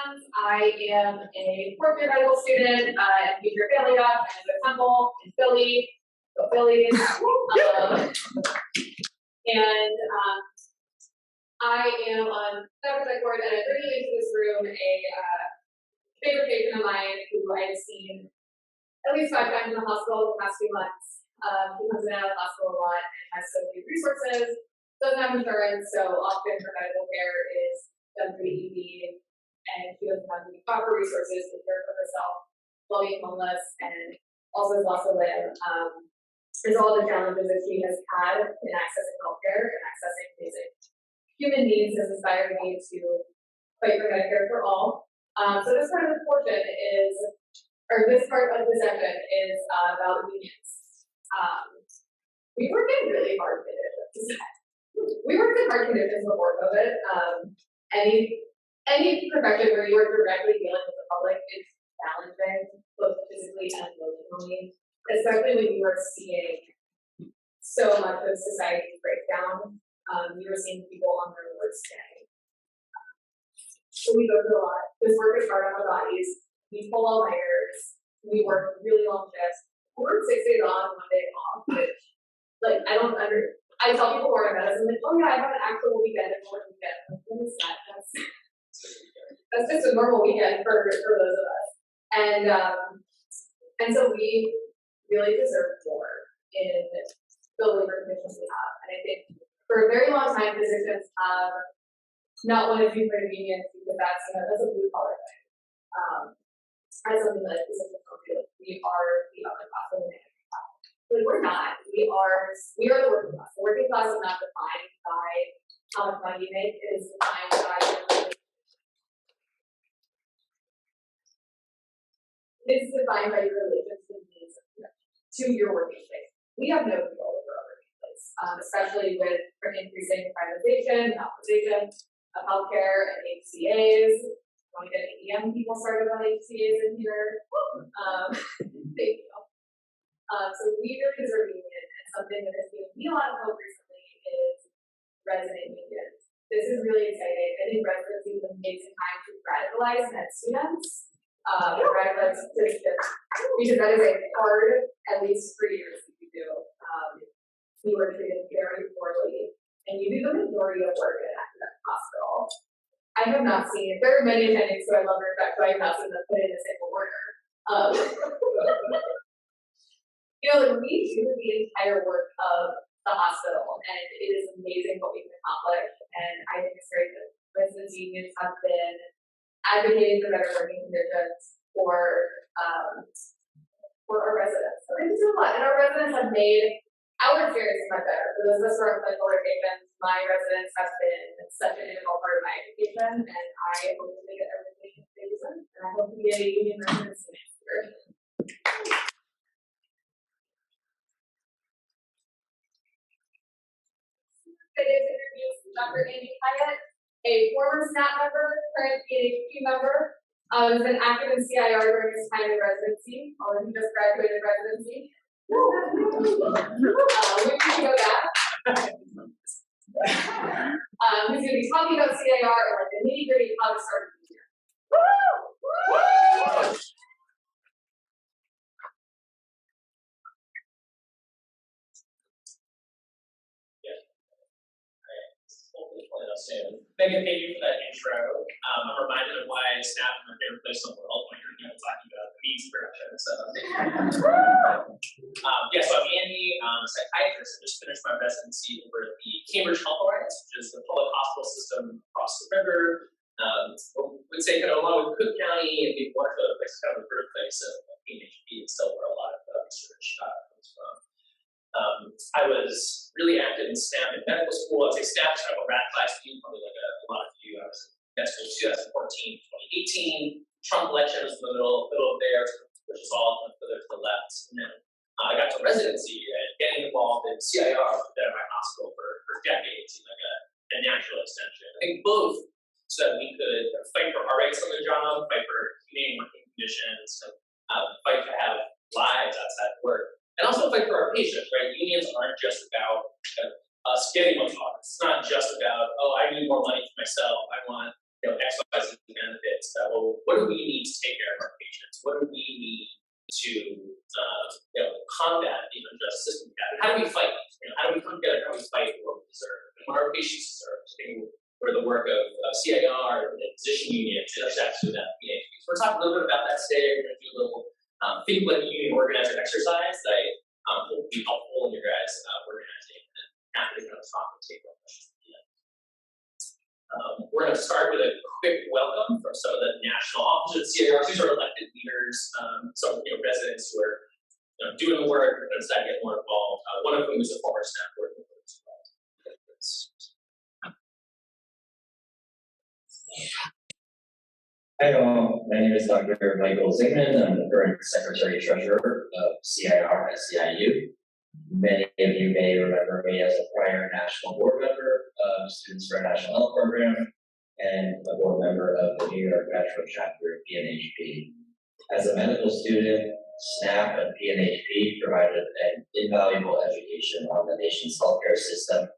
backgrounds. I am a fourth-year medical student at Future Family Doc and the Temple in Philly. Go Phillies. I am on the board, and I'm bringing into this room a favorite patient of mine who I've seen at least 5 times in the hospital in the past few months. He comes in and out of the hospital a lot and has so many resources, doesn't have insurance, so often her medical care is done through the ED, and she doesn't have the proper resources to care for herself while being homeless, and also has lost a limb. There's all the challenges that she has had in accessing healthcare and accessing basic human needs has inspired me to fight for Medicare for all. So this part of the portion is, or this part of the session is about unions. We work in really hard conditions. We worked in hard conditions before COVID. Any profession where you are directly dealing with the public is challenging, both physically and emotionally, especially when you are seeing so much of society's breakdown. You were seeing people on their worst day. So we go through a lot. This work is hard on our bodies. We pull all nighters. We work really long shifts. We work 6 days on, 1 day off, which, like, I tell people who are in medicine, like, oh yeah, I have an actual weekend and one weekend. What is that? That's just a normal weekend for those of us. And so we really deserve more in the labor conditions we have. And I think for a very long time, physicians have not wanted to be part of unions because that's a blue collar thing. As something that physicians don't do, we are the upper class of the management class. Like we're not. We are the working class. The working class is not defined by how much money you make. It is defined by your relationship needs to your working place. We have no control over our working place, especially with increasing privatization, monopolization of healthcare and HCAs. I want to get EM people started on HCAs in here. Thank you. So we really deserve a union, and something that has given me a lot of hope recently is resident unions. This is really exciting. I think residency is an amazing time to radicalize med students. Radicalize citizens, because that is a hard, at least 3 years that you do. You are treated very poorly, and you do the majority of work in an academic hospital. I have not seen, there are many attendings who I love her back, so I have not seen them put in a single order. We do the entire work of the hospital, and it is amazing what we can accomplish, and I think it's great that residency unions have been advocating for better working conditions for our residents. So they do a lot, and our residents have made our experience much better. For those of us who are on clinical rotations, my residence has been such an integral part of my education, and I hope to make it everything they deserve. And I hope to be a union residency next year. I did introduce Dr. Andy Hyatt, a former SNaHP member, current PhD member. Has been active in CIR during his time in residency, although he just graduated residency. We can go back. He's going to be talking about CIR and like the nitty-gritty how to start a year. Megan, thank you for that intro. I'm reminded of why SNaHP is my favorite place in the world when you're talking about the means production. So, so I'm Andy, I'm a psychiatrist. I just finished my residency over at the Cambridge Health Alliance, which is the public hospital system across the river. I would say kind of along with Cook County and maybe one or two other places, kind of the birthplace of SNaHP. It's still where a lot of research comes from. I was really active in SNaHP in medical school. I'd say SNaHP is kind of a radicalized view, probably like a lot of you. I was in med school 2014, 2018. Trump election was in the middle of there, which is all further to the left. And then I got to residency and getting involved in CIR at my hospital for decades, seemed like a natural extension. I think both so that we could fight for our rights on the job, fight for humane working conditions, fight to have lives outside of work. And also fight for our patients, right? Unions aren't just about us getting more talks. It's not just about, oh, I need more money for myself. I want, X, Y, Z benefits that will where the work of CIR and the physician unions intersects with that PhD. So we're talking a little bit about that today. We're going to do a little think like a union organizer exercise that I hope will be helpful in your guys' organizing. And happy to kind of talk and take more questions. We're going to start with a quick welcome from some of the national officers at CIR. These are elected leaders, some residents who are doing the work, and decide to get more involved. One of whom is a former staff board member as well. Hi all, my name is Dr. Michael Zingman. I'm the current Secretary Treasurer of CIR at SEIU. Many of you may remember me as a prior national board member of Students for a National Health Program and a board member of the New York Metro chapter of SNaHP. As a medical student, SNaHP and SNaHP provided an invaluable education on the nation's healthcare system,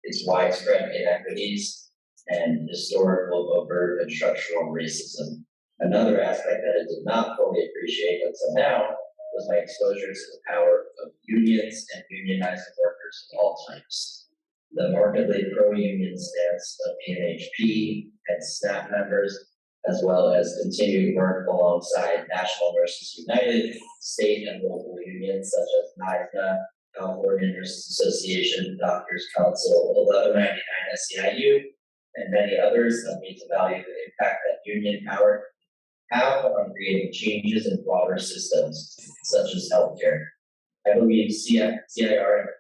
its widespread inequities, and historical, overt, and structural racism. Another aspect that I did not fully appreciate until now was my exposure to the power of unions and unionizing workers of all types. The markedly pro-union stance of SNaHP and SNaHP members, as well as continued work alongside National Nurses United, state and local unions such as NISA, California Nurses Association, Doctors Council, 1199 SEIU, and many others that need to value the impact that union power have on creating changes in broader systems, such as healthcare. I believe CIR and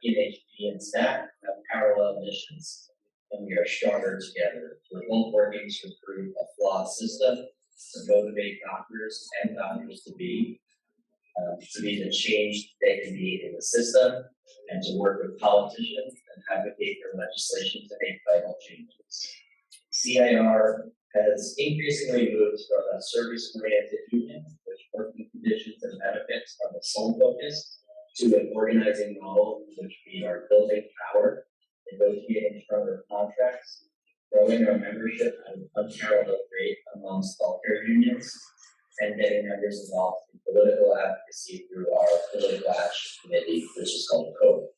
SNaHP and SNaHP have parallel missions, and we are stronger together. We're both working to improve a flawed system, to motivate doctors and doctors to be the change they can be in the system, and to work with politicians and advocate for legislation to make vital changes. CIR has increasingly moved from a service-oriented union, which working conditions and benefits are the sole focus, to an organizing model in which we are building power, negotiating stronger contracts, growing our membership at an unparalleled rate amongst healthcare unions, and getting members involved in political advocacy through our Political Action Committee, which is called COPE.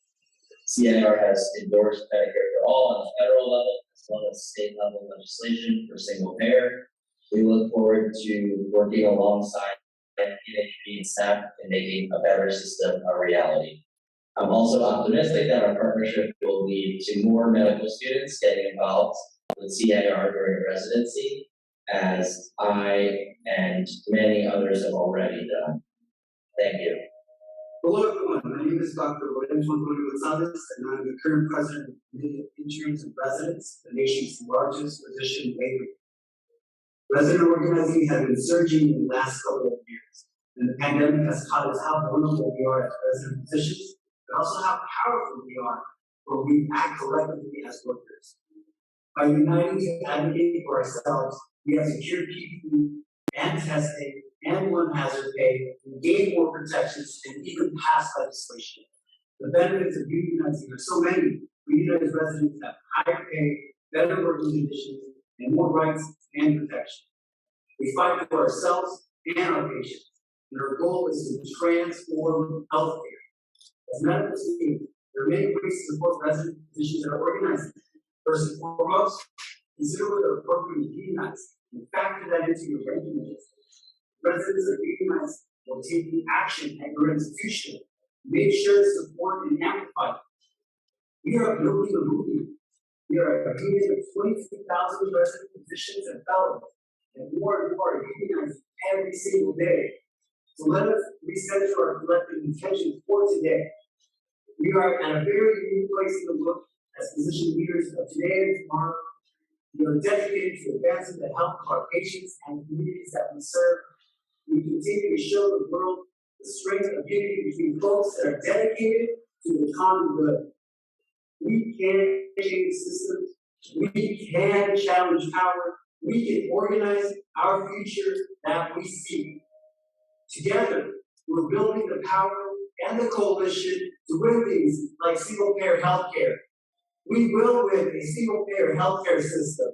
CIR has endorsed Medicare for All on the federal level, as well as state level legislation for single payer. We look forward to working alongside SNaHP and SNaHP in making a better system a reality. I'm also optimistic that our partnership will lead to more medical students getting involved with CIR during residency, as I and many others have already done. Thank you. Hello everyone, my name is Dr. Lorenzo Gonzalez, and I'm the current president of the Committee of Interns and Residents, the nation's largest physician labor. Resident organizing has been surging in the last couple of years, and the pandemic has taught us how vulnerable we are as resident physicians, but also how powerful we are when we act collectively as workers. By uniting to advocate for ourselves, we have secured PPE and testing and one-hazard pay, and gain more protections, and even pass legislation. The benefits of unionizing are so many. Unionized residents have higher pay, better working conditions, and more rights and protection. We fight for ourselves and our patients, and our goal is to transform healthcare. As medical students, there are many ways to support resident physicians that are organizing. First and foremost, consider whether a program is unionized and factor that into your ranking list. Residents of unionized will take the action at your institution. Make sure to support and amplify. We are building a movement. We are a union of 22,000 resident physicians and fellows, and more are unionized every single day. So let us recenter our collective intentions for today. We are at a very unique place in the world as physician leaders of today and tomorrow. We are dedicated to advancing the health of our patients and communities that we serve. We continue to show the world the strength of unity between folks that are dedicated to the common good. We can change systems. We can challenge power. We can organize our future that we seek. Together, we're building the power and the coalition to win things like single-payer healthcare. We will win a single-payer healthcare system.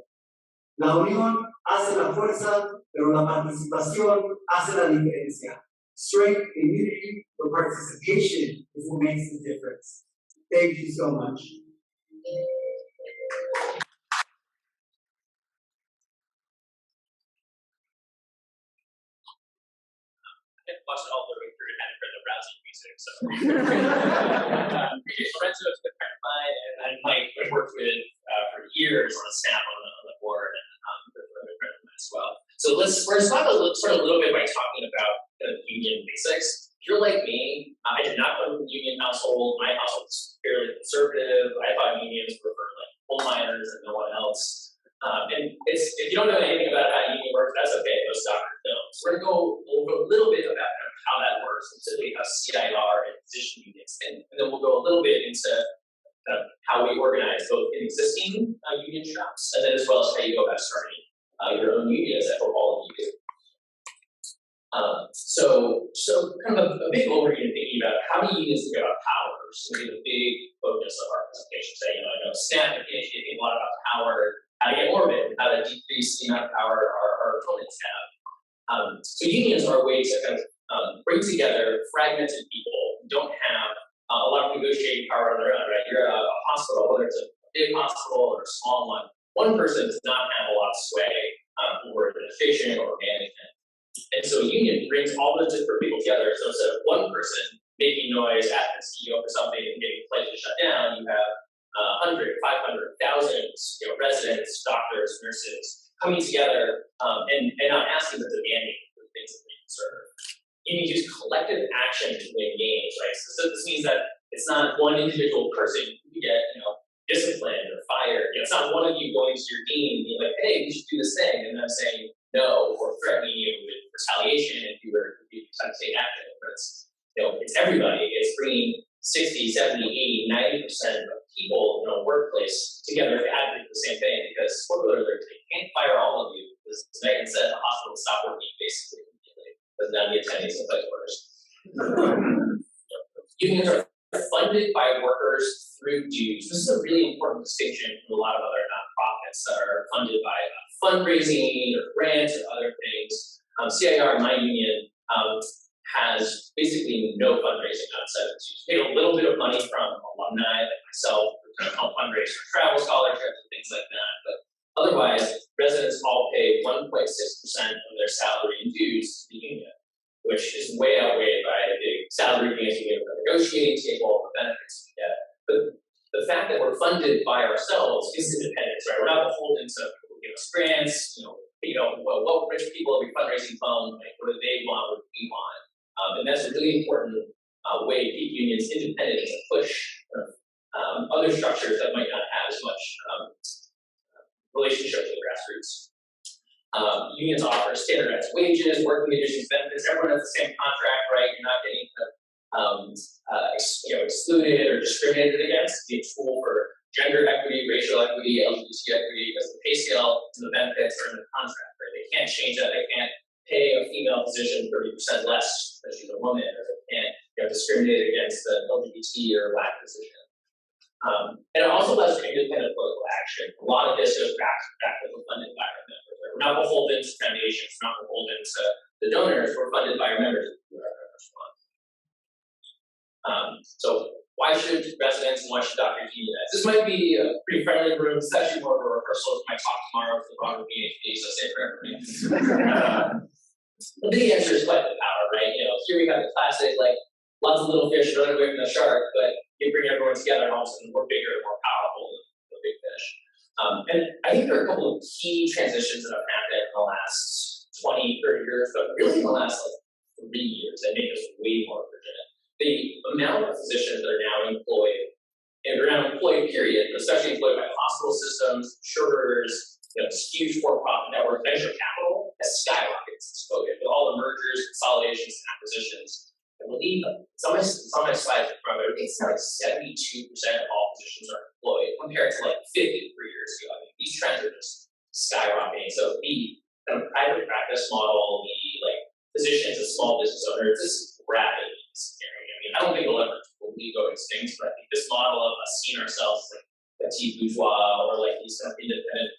La unión hace la fuerza, pero la participación hace la diferencia. Strength and unity for participation is what makes the difference. Thank you so much. I watched it all the way through and had it for the browsing music. So Lorenzo is a good friend of mine, and Mike I've worked with for years on staff on the board, and they're a good friend of mine as well. So we're start a little bit by talking about the union basics. If you're like me, I did not come from a union household. My household was fairly conservative. I thought unions were for like coal miners and no one else. And if you don't know anything about how union works, that's okay. Most doctors don't. So we're going to go a little bit about kind of how that works, specifically how CIR and physician unions, and then we'll go a little bit into kind of how we organize both in existing union shops, and then as well as how you go about starting your own union, as I hope all of you do. So kind of a big overview thinking about how do unions think about power. So we have a big focus of our presentation today. I know SNaHP think a lot about power, how to get more of it, how to decrease the amount of power our opponents have. So unions are ways to kind of bring together fragmented people who don't have a lot of negotiating power on their own, right? You're a hospital, whether it's a big hospital or a small one, one person does not have a lot of sway over administration or management. And so a union brings all those different people together. So instead of one person making noise at the CEO for something and getting the place to shut down, you have 100, 500, thousands, residents, doctors, nurses coming together and not asking but demanding for the things that they serve. Unions use collective action to win games, right? So this means that it's not one individual person who get, disciplined or fired. It's not one of you going to your dean and being like, hey, we should do this thing, and them saying no or threatening you with retaliation if you were to take action. But it's everybody. It's bringing 60, 70, 80, 90% of people in a workplace together to advocate for the same thing, because spoiler alert, they can't fire all of you, because as Megan said, the hospital stopped working basically immediately, because now the attendees and place orders. Unions are funded by workers through dues. This is a really important distinction from a lot of other nonprofits that are funded by fundraising or grants or other things. CIR, my union, has basically no fundraising outside of dues. We pay a little bit of money from alumni like myself to help fundraise for travel scholarships and things like that. But otherwise, residents all pay 1.6% of their salary in dues to the union, which is way outweighed by the big salary gains we get from the negotiating table, the benefits we get. But the fact that we're funded by ourselves is independence, right? We're not beholden to people who give us grants, what rich people are we fundraising from, like what do they want, what do we want? And that's a really important way to keep unions independent and to push other structures that might not have as much relationship to the grassroots. Unions offer standardized wages, working conditions, benefits. Everyone has the same contract, right? You're not getting excluded or discriminated against. It's a tool for gender equity, racial equity, LGBT equity, because the pay scale and the benefits are in the contract, right? They can't change that. They can't pay a female physician 30% less because she's a woman, or they can't discriminate against the LGBT or Black physician. And it also allows for independent political action. A lot of this goes back to the funded by our members. We're not beholden to foundations, we're not beholden to the donors, we're funded by our members who are our members fund. So why should residents and why should doctors unionize? This might be a pretty friendly room. It's actually more of a rehearsal of my talk tomorrow for the Robert PhD, so stay for everybody. The big answer is collective power, right? Here we have the classic, like, lots of little fish running away from the shark, but you bring everyone together and all of a sudden we're bigger and more powerful than the big fish. And I think there are a couple of key transitions that have happened in the last 20, 30 years, but really in the last 3 years that make us way more fortunate. The amount of physicians that are now employed, period, especially employed by hospital systems, insurers, this huge for-profit network, venture capital has skyrocketed since COVID with all the mergers, consolidations, and acquisitions. I believe it's on my slide from it. It's now like 72% of all physicians are employed compared to like 53 years ago. I mean, these trends are just skyrocketing. So the kind of private practice model, the physicians and small business owners, this is rapidly disappearing. I mean, I don't think it'll ever totally go extinct, but I think this model of us seeing ourselves like petit bourgeois or like these kind of independent,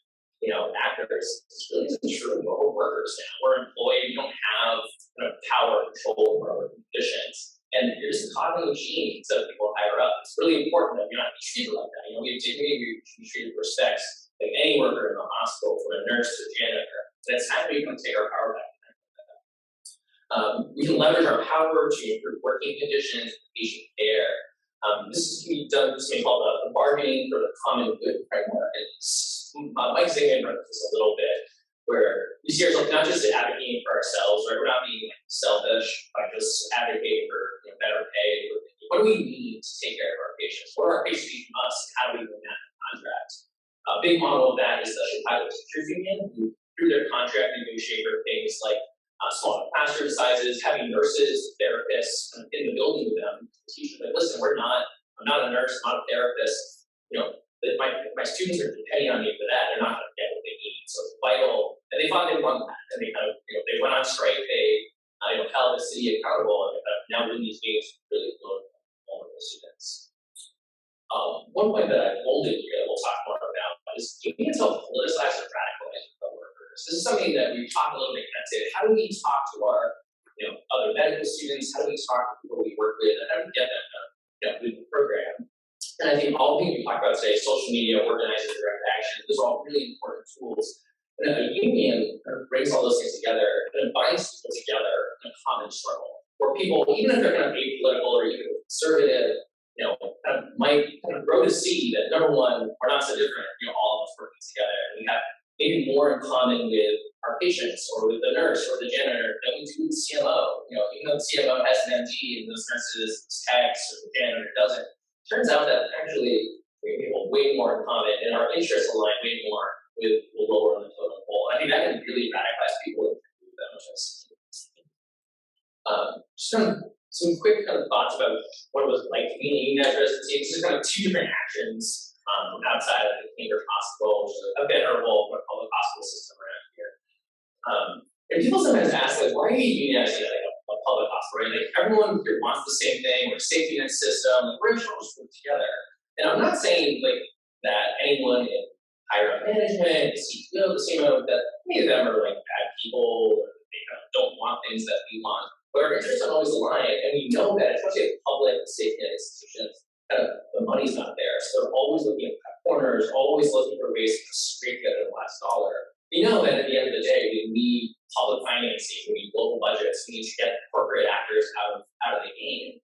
actors, it's really just true. We're workers now. We're employed. We don't have kind of power and control over our conditions. And you're just coddling the machine instead of people higher up. It's really important that you're not treated like that. We have dignity, we should be treated with respect, like any worker in the hospital, from a nurse to a janitor. And it's time we can take our power back. We can leverage our power to improve working conditions and patient care. This can be done through something called the bargaining for the common good framework. And Mike Zingman wrote this a little bit, where we see ourselves not just advocating for ourselves, right? We're not being selfish by just advocating for better pay. What do we need to take care of our patients? What are our patients need from us, and how do we win that contract? A big model of that is the Chicago Teachers Union, who through their contract negotiate for things like smaller classroom sizes, having nurses, therapists in the building with them. The teachers like, listen, I'm not a nurse, I'm not a therapist. My students are depending on me for that. They're not going to get what they need. So it's vital. And they thought they won that. And they kind of, they went on strike. They, held the city accountable. And now doing these meetings really vulnerable students. One point that I've bolded here that we'll talk more about is unions help politicize and radicalize workers. This is something that we've talked a little bit connected. How do we talk to our other medical students? How do we talk to people we work with? And how do we get them through the program? And I think all the things we talked about today, social media, organizing, direct action, those are all really important tools. And a union kind of brings all those things together and binds people together in a common struggle, where people, even if they're kind of apolitical or even conservative, might kind of grow to see that number one, we're not so different, all of us working together. And we have maybe more in common with our patients or with the nurse or the janitor than we do with the CMO. Even though the CMO has an MD and those nurses, techs, or the janitor doesn't, turns out that actually we have way more in common and our interests align way more with the lower on the totem pole. I think that can really radicalize people and improve them, which is just some quick kind of thoughts about what it was like to be in a unionized residency. This is kind of two different actions from outside of the Cambridge Hospital, which is a venerable public hospital system around here. And people sometimes ask, like, why are you unionizing a public hospital? Right? Like, everyone here wants the same thing, we're a safety net system, like, we're all just work together. And I'm not saying like that anyone in higher up management, the CEO, the CMO, that many of them are like bad people, or they kind of don't want things that we want. But our interests don't always align, and we know that, especially at public safety net institutions, the money's not there. So they're always looking at corners, always looking for ways to scrape together the last dollar. We know that at the end of the day, we need public financing, we need local budgets, we need to get corporate actors out of the game.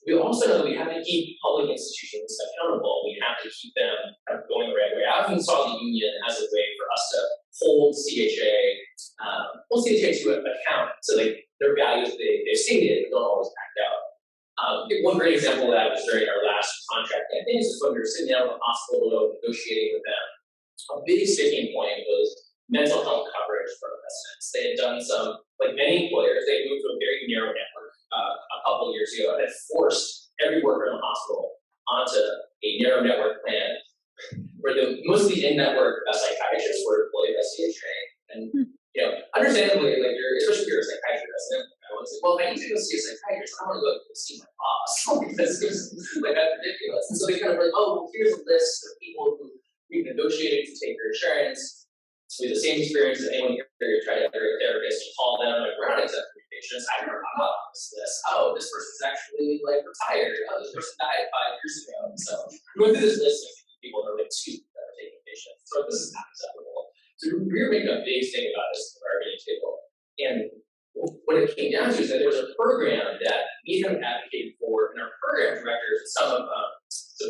We also know that we have to keep public institutions accountable. We have to keep them kind of going the right way. I often saw the union as a way for us to hold CHA to account. So like their values they've stated don't always act out. One great example of that was during our last contract campaigns, is when we were sitting down with the hospital negotiating with them. A big sticking point was mental health coverage for residents. They had done some, like many employers, they moved to a very narrow network a couple of years ago and had forced every worker in the hospital onto a narrow network plan where mostly in-network psychiatrists were employed by CHA. And understandably, like especially if you're a psychiatry resident, I was like, well, if I need to go see a psychiatrist, I want to go see my boss because it was like that's ridiculous. And so they kind of were like, oh, well, here's a list of people who we've negotiated to take your insurance. So we have the same experience as anyone here. You try to hire a therapist, you call them, like, we're not accepting patients. I never come up on this list. Oh, this person's actually like retired. Oh, this person died 5 years ago. So we went through this list of people that are like two that are taking patients. So this is not acceptable. So we were making a big thing about this at the bargaining table. And what it came down to is that there was a program that we had advocated for, and our program directors, some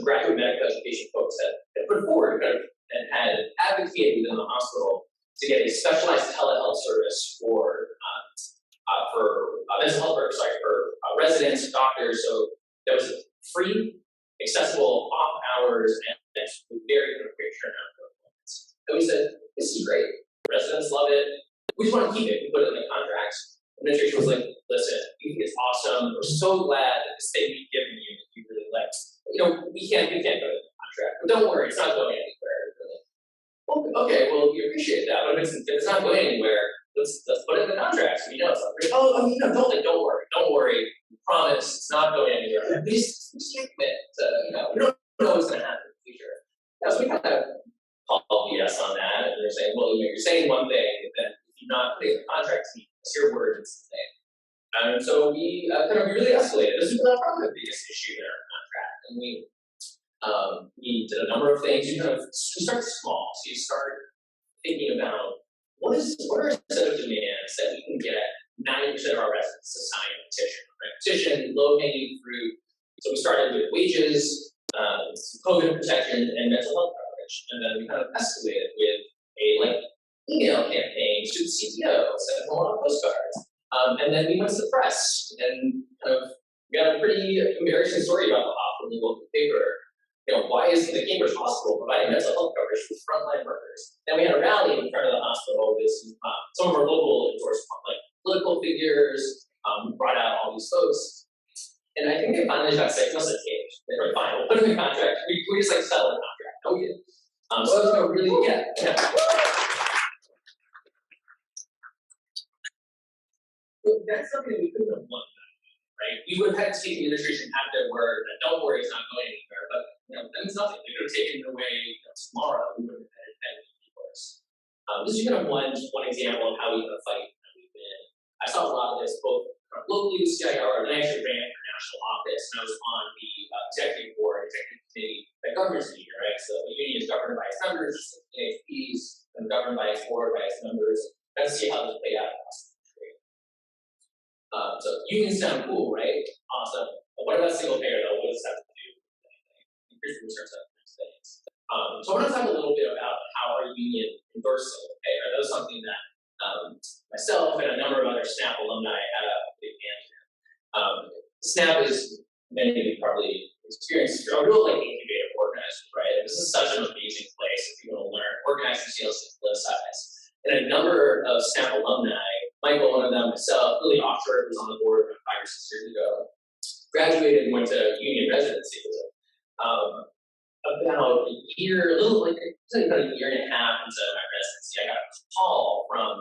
graduate medical education folks that put forward kind of and had advocated within the hospital to get a specialized telehealth service for mental health workers, for residents, doctors. So there was free, accessible off hours and very quick turnaround for appointments. And we said, this is great. Residents love it. We just want to keep it. We put it in the contracts. The administration was like, listen, we think it's awesome. We're so glad that this thing we've given you, you really like. We can't go to the contract. But don't worry, it's not going anywhere. Okay, well, we appreciate that. But if it's not going anywhere, let's put it in the contract so we know it's not great. Don't worry. We promise it's not going anywhere. We just can't commit to, we don't know what's going to happen in the future. So we kind of called BS on that, and they're saying, well, you're saying one thing, but then if you're not putting the contract, it's your word, it's the same. And so we really escalated. This is probably the biggest issue in our contract, and we did a number of things. You start small, so you start thinking about what are a set of demands that we can get 90% of our residents to sign a petition. Right? Petition, low-hanging fruit. So we started with wages, COVID protection, and mental health coverage, and then we kind of escalated with a email campaign to the CTO, sent a lot of postcards, and then we went to the press and kind of got a pretty embarrassing story about the hospital in the local paper. Why isn't the Cambridge Hospital providing mental health coverage for frontline workers? And we had a rally in front of the hospital with some of our local endorsed political figures, brought out all these folks. And I think they finally got sick, must have changed. They were fine, we'll put in the contract. We just settled the contract. No, we didn't. So that was a really, yeah. Well, that's something that we couldn't have won, right? We would have had to take the administration at their word, and don't worry, it's not going anywhere. But that means nothing. They could have taken it away tomorrow. We would have had it worse. This is kind of one example of how we kind of fight and we've been. I saw a lot of this both locally with CIR, and I actually ran for national office, and I was on the executive committee that governs the union, right? So the union is governed by its members, SNaHPs, and governed by its board, by its members. Let's see how this played out across the country. So unions sound cool, right? Awesome. But what about single payer though? What does that have to do with anything? Here's research on these things. So I want to talk a little bit about how our union endorsed single payer. That was something that myself and a number of other SNaP alumni had a big hand in. SNaP is, many of you probably experienced, a real incubator organizer, right? This is such an amazing place if you want to learn organizing sales size. And a number of SNaP alumni, Michael, one of them, myself, Lily Offshore, who was on the board 5 or 6 years ago, graduated and went to union residency. About a year, about a year and a half into my residency, I got a call from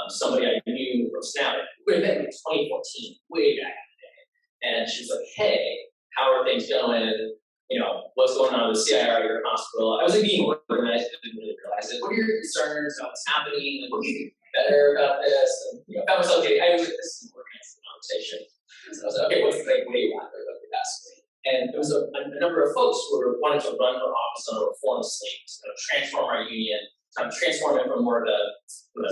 somebody I knew from SNaP, who had met in 2014, way back in the day. And she was like, hey, how are things going? What's going on with CIR at your hospital? I was being organized, I didn't really realize it. What are your concerns about what's happening? What do you think better about this? And I found myself getting, I was like, this is an organized conversation. So I was like, okay, what's the way you want to ask me? And there was a number of folks who were wanting to run for office on a reform slate to kind of transform our union, kind of transform it from more of a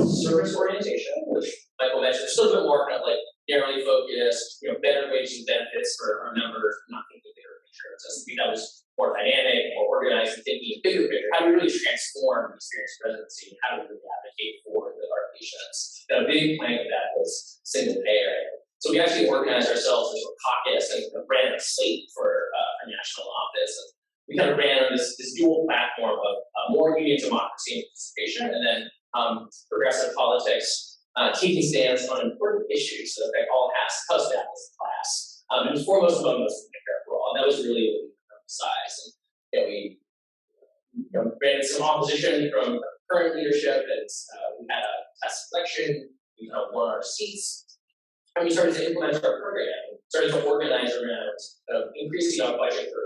service orientation, which Michael mentioned, just a little bit more kind of narrowly focused, better wages and benefits for our members, not thinking bigger picture. So I think that was more dynamic, more organized, and thinking bigger picture. How do we really transform the experience of residency? And how do we really advocate for our patients? And a big plank of that was single payer. So we actually organized ourselves into a caucus and ran a slate for national office. And we kind of ran this dual platform of more union democracy and participation, and then progressive politics taking stands on important issues so that they all house that as a class. And it was foremost among us in Medicare for all, and that was really what we emphasized. And we ran some opposition from current leadership, and we had a test election. We kind of won our seats. And we started to implement our program, started to organize around increasing our budget for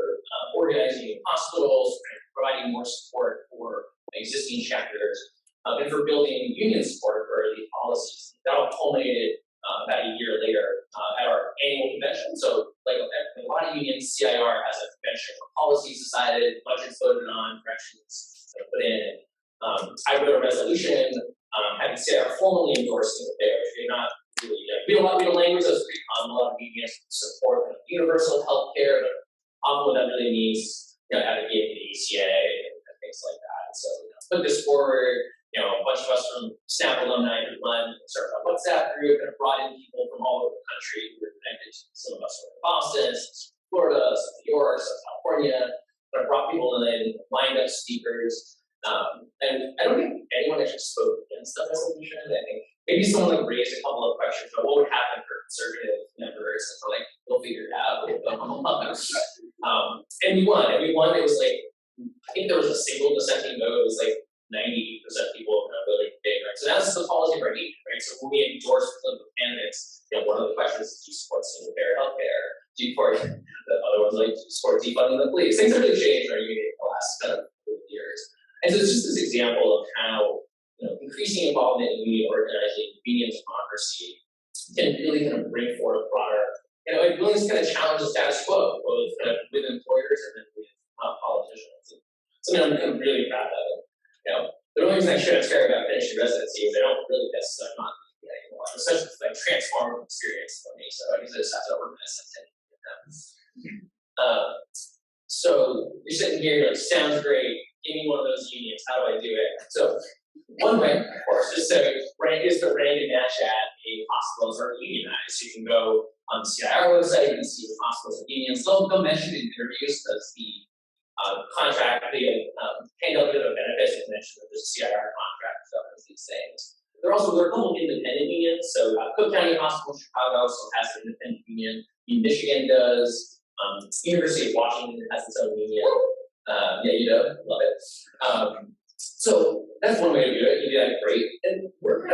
organizing hospitals, providing more support for existing chapters, and for building union support for the policies. That all culminated about a year later at our annual convention. So, like a lot of unions, CIR has a convention where policies decided, budgets voted on, corrections put in. I wrote a resolution having CIR formally endorse single payer. They're not really, we have a language that's pretty common. A lot of unions support universal health care, but often what that really means, advocating the ACA and things like that. So, put this forward. A bunch of us from SNaP alumni who run sort of a WhatsApp group and brought in people from all over the country who were connected. Some of us were in Boston, some Florida, some New York, some California. But I brought people in, lined up speakers. And I don't think anyone actually spoke against the resolution. I think maybe someone raised a couple of questions about what would happen for conservative members, and we're like, we'll figure it out. And we won. And we won. It was I think there was a single dissenting vote. It was 90% people voted in favor. So that's the policy of our union, right? So when we endorse political candidates, one of the questions is, do you support single payer healthcare? Do you support the other ones do you support defunding the police? Things have really changed in our union in the last years. And so it's just this example of how increasing involvement in union organizing, union democracy can really kind of bring forth broader, it really is kind of challenge the status quo, both with employers and then with politicians. Something I'm kind of really proud of. The only reason I shouldn't care about finishing residency is I don't really necessarily not anymore. Especially transformative experience for me. So I just have to organize something. So you're sitting here, you're like, sounds great. Give me one of those unions. How do I do it? So one way, of course, is to rank and match at a hospitals are unionized. You can go on the CIR website, you can see the hospitals and unions. They'll mention in interviews because the contract, the handle bit of benefits is mentioned that there's a CIR contract that covers these things. They're a couple independent unions. So Cook County Hospital in Chicago also has an independent union. Michigan does. University of Washington has its own union. Yeah, you know, love it. So that's one way to do it. You do that great. And we're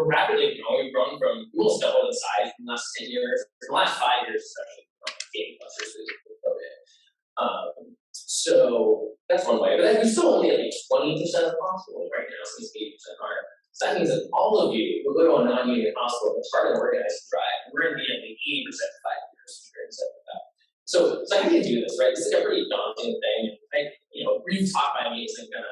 rapidly growing. We've grown from almost double the size in the last 10 years. In the last 5 years, especially, gangbusters with COVID. So that's one way. But then we still only have like 20% of hospitals right now, since 80% are. So that means that all of you will go to a non-union hospital and start an organized drive. And we're going to be at like 80% in 5 years. So how do you do this, right? This is like a pretty daunting thing. And brief talk by me isn't gonna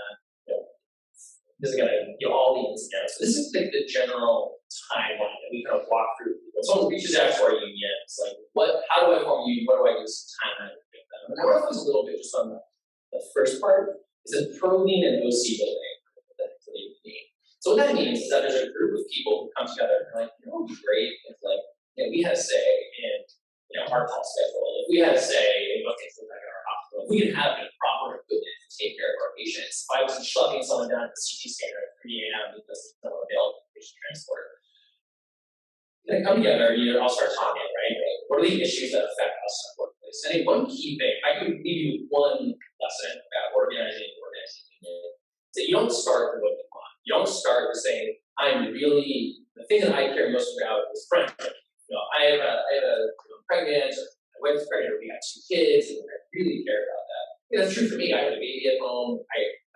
all the ins and outs. This is like the general timeline that we kind of walk through. Someone reaches out to our union. It's like, how do I form a union? What do I do? This timeline to pick them. And I want to focus a little bit just on the first part. Is a probing and OC building for the union. So what that means is that there's a group of people who come together and like, it would be great if we had a say in our call schedule. If we had a say in what things look like in our hospital, if we could have proper equipment to take care of our patients. If I wasn't schlepping someone down to the CT scanner at 3 a.m. because there's no available patient transport. Then come together, I'll start talking, right? What are the issues that affect us in our workplace? I think one key thing, I could give you one lesson about organizing is that you don't start with what you want. You don't start with saying, the thing that I care most about is friendship. I have a pregnant, my wife's pregnant, we got 2 kids, and I really care about that. That's true for me. I have a baby at home.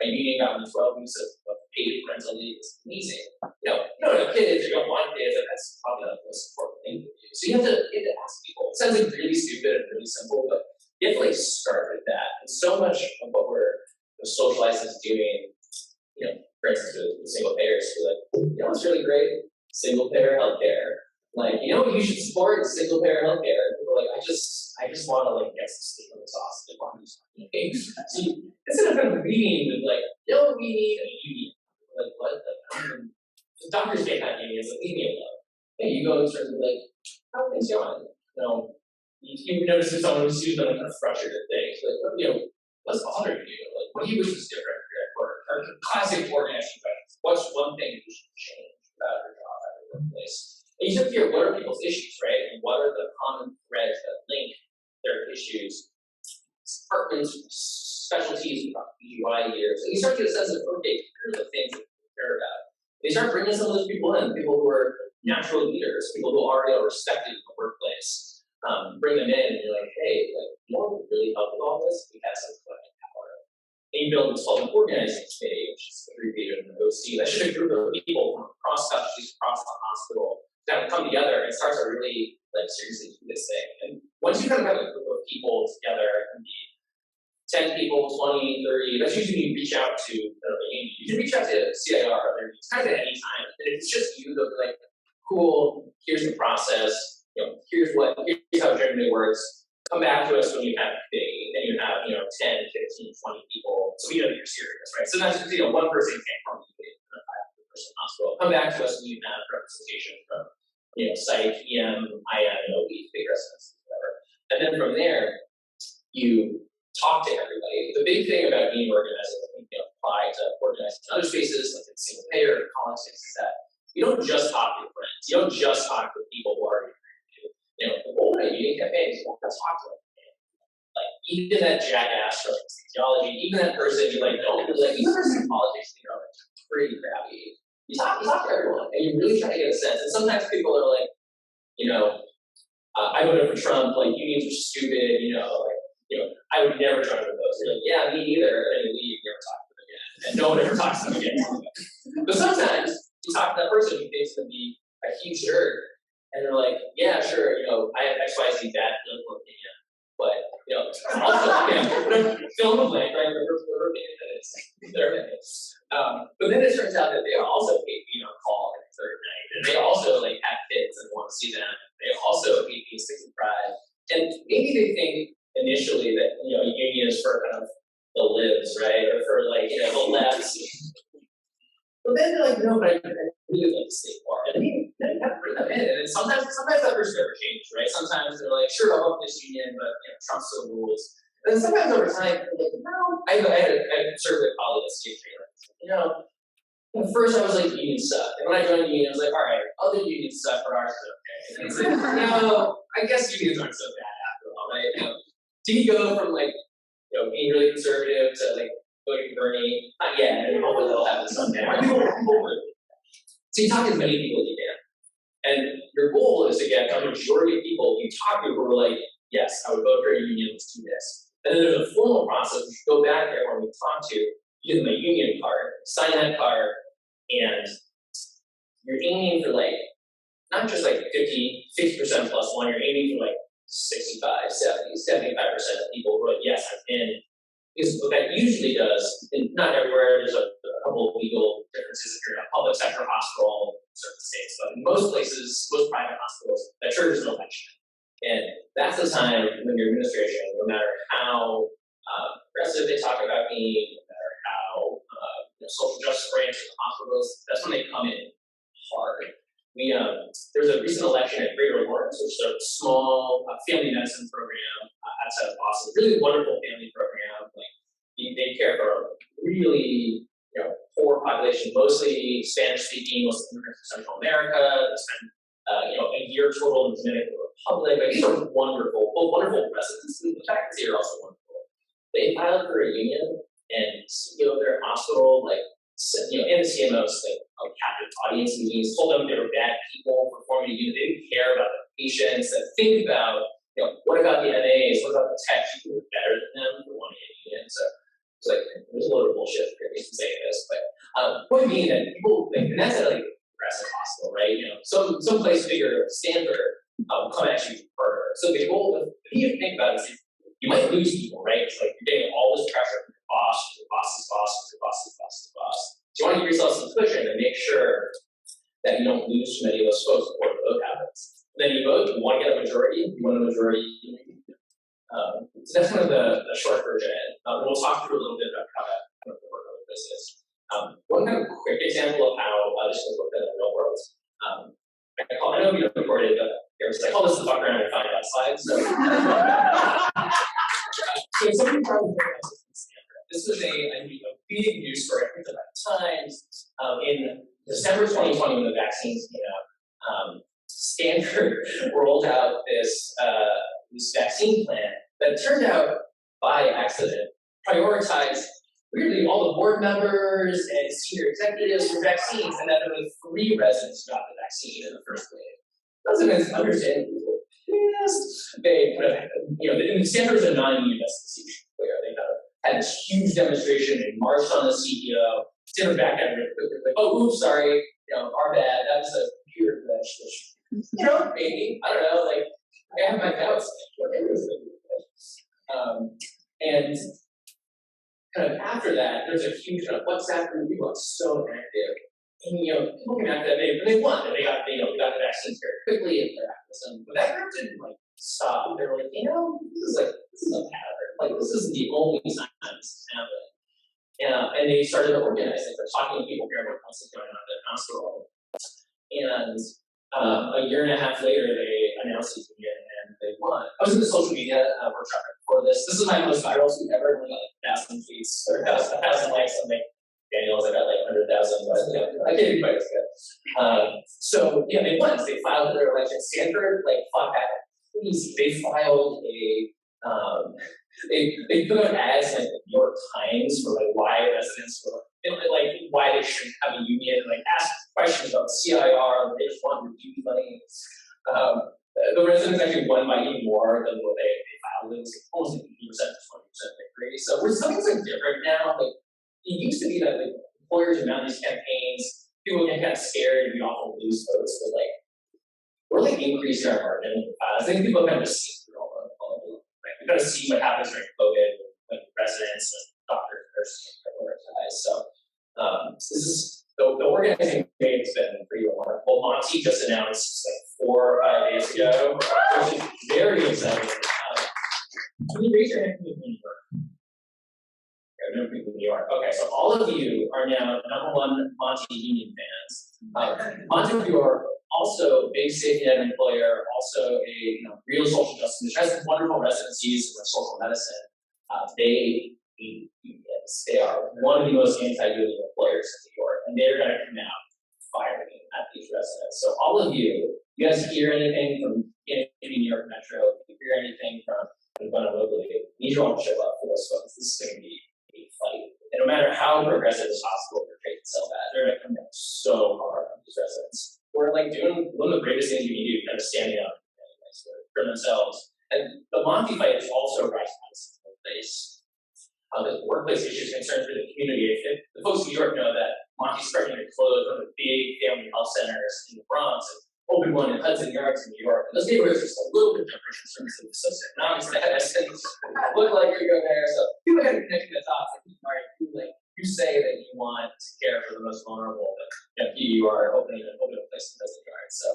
My union got me 12 weeks of paid parental leave. It's amazing. You don't have kids, you don't want kids, and that's probably not the most important thing for you. So you have to ask people. It sounds like really stupid and really simple, but you have to start with that. And so much of what we're socialized as doing, for instance, with single payers, we're like, what's really great? Single payer healthcare. What you should support is single payer healthcare. People are like, I just want to get some steak on the sauce. So instead of meeting with we need a union. What? The doctors can't have unions. Leave me alone. And you go and start how are things going? You notice if someone who's them kind of frustrated things. What's bothering you? What do you wish was different here at work? Or classic organizing questions. What's one thing you should change about your job at your workplace? And you start to figure what are people's issues, right? And what are the common threads that link their issues, departments, specialties, PGY years. And you start to get a sense of, okay, here are the things that you care about. And you start bringing some of those people in, people who are natural leaders, people who already are respected in the workplace. Bring them in, and you're like, hey, what would really help with all this? We have some collective power. And you build what's called an organizing committee, which is abbreviated in the OC. That's just a group of people from across specialties, across the hospital, kind of come together and start to really seriously do this thing. And once you kind of have a group of people together, it can be 10 people, 20, 30. That's usually when you reach out to you can reach out to CIR kind of at any time. And if it's just you, they'll be like, cool, here's the process, here's how it generally works. Come back to us when you have a big, and you have 10, 15, 20 people. So we know that you're serious, right? So that's one person can't come to you in a 500-person hospital. Come back to us when you have representation from psych, EM, IM, and OB, big residency, whatever. And then from there, you talk to everybody. The big thing about being organized, I think apply to organizing in other spaces, like in single payer or politics, is that you don't just talk to your friends. You don't just talk to people who already agree with you. The whole way of union campaigns, you want to talk to them. Even that jackass from theology, even that person you don't really even the person in politics, pretty crappy. You talk to everyone, and you really try to get a sense. And sometimes people are like, I voted for Trump. Unions are stupid. I would never join with those. You're like, yeah, me neither. And then you never talk to them again, and no one ever talks to them again. But sometimes you talk to that person who thinks to be a huge jerk, and they're like, yeah, sure. I have X, Y, Z bad political opinion, but also, fill in the blank, right? Whatever opinion that is, their opinion. But then it turns out that they also hate being on call at the third night, and they also have kids and want to they think initially that, a union is for kind of the libs, right? Or for like, the lefts. But then they're like, no, but I really like to stay far. And you have to bring them in. And sometimes that person never changes, right? Sometimes they're like, sure, I'll help this union, but Trump still rules. And then sometimes over time, they're like, no, I had a conservative colleague at State Trailer. At first I was like, unions suck. And when I joined the union, I was like, all right, other unions suck, but ours is okay. And it's like, no, I guess unions aren't so bad after all, right? Do you go from like, being really conservative to like voting for Bernie? Not yet, and hopefully they'll have this someday. So you talk to as many people as you can. And your goal is to get a majority of people you talk to who are like, yes, I would vote for a union, let's do this. And then there's a formal process, you go back there when we talk to, you give them a union card, sign that card, and you're aiming for like, not just like 50% plus one, you're aiming for like 65, 70, 75% of people who are like, yes, I'm in. Because what that usually does, and not everywhere, there's a couple of legal differences if you're in a public sector hospital in certain states, but in most places, most private hospitals, that triggers an election. And that's the time when your administration, no matter how aggressive they talk about me, no matter how social justice oriented the hospitals, that's when they come in hard. There's a recent election at Greater Lawrence, which is a small family medicine program outside of Boston. Really wonderful family program. Like they care for a really poor population, mostly Spanish speaking, mostly immigrants from Central America. They spend a year total in the Dominican Republic. Like these are wonderful, wonderful residents. The faculty are also wonderful. They filed for a union, and CEO of their hospital, and the CMOs, captive audience meetings, told them they were bad people for forming a union. They didn't care about the patients. That think about, what about the MAs? What about the tech? You were better than them for wanting a union. So it's like there's a load of bullshit for me saying this, but point being that people think, and that's at like a progressive hospital, right? Some place bigger, Stanford, will come at you harder. So the goal, if you think about it, you might lose people, right? It's like you're getting all this pressure from your boss, your boss's boss, your boss's boss's boss. So you want to give yourself some cushion and make sure that you don't lose too many of those folks before the vote happens. Then you vote, you want to get a majority, you want a majority. So that's kind of the short version. We'll talk through a little bit about how that kind of work with this is. One kind of quick example of how this will work in the real world. I know we recorded, but I call this the fuck around and find out slide. So somebody probably this was a big news story, I think about Times. In December 2020, when the vaccines came out, Stanford rolled out this vaccine plan that turned out, by accident, prioritized weirdly all the board members and senior executives for vaccines, and that only 3 residents got the vaccine in the first wave. Residents understandable. Yes, they Stanford is a non-union institution where they had this huge demonstration. They marched on the CEO. Stanford back at it like, oh, oops, sorry, our bad. That was a computer glitch. Maybe I don't know. Like I have my doubts. And kind of after that, there's a huge kind of WhatsApp group. People are so active. And people came after that, they won, and they got the vaccines very quickly and their activism. But that group didn't stop. They were like, this is a pattern. Like this isn't the only time this is happening. And they started to organize. They started talking to people here about what's going on at the hospital. And a year and a half later, they announced the union and they won. I was in the social media workshop before this. This is my most viral tweet ever. I got 1,000 tweets or 1,000 likes on my Daniels. I got 100,000, but I can't be quite as good. So they won. They filed their election. Stanford fought back crazy. They filed they put out ads in the New York Times for why residents were why they shouldn't have a union, ask questions about CIR. They just want review money. The residents actually won by even more than what they filed. It was almost 80% to 20% victory. So something's different now. It used to be that employers would mount these campaigns, people get kind of scared, we often lose votes, but we're increasing our margin. I think people kind of just see through all the we kind of see what happens during COVID when residents and doctors and nurses are prioritized. So this is the organizing phase has been pretty remarkable. Monty just announced 4 or 5 days ago, which is very exciting. Can you raise your hand from New York? Okay, no people in New York. Okay, so all of you are now #1 Monty Union fans. Monty, you are also a big safety net employer, also a real social justice, which has wonderful residencies in social medicine. They are one of the most anti-union employers in New York, and they're going to come out firing at these residents. So all of you guys hear anything from New York Metro, if you hear anything from locally, you need to all show up for those folks. This is going to be a fight. And no matter how progressive this hospital portrays itself as, they're going to come down so hard on these residents. We're like doing one of the greatest things you can do, kind of standing up for themselves. And the Monty fight is also right now in the place. The workplace issues, concerns for the community. The folks in New York know that Monty's starting to close one of the big family health centers in the Bronx and open one in Hudson Yards in New York. And those neighborhoods are just a little bit different in terms of the socioeconomics status. And look like you're going there. So people are connecting the dots. Like, you say that you want to care for the most vulnerable, but you are opening a place in Hudson Yards. So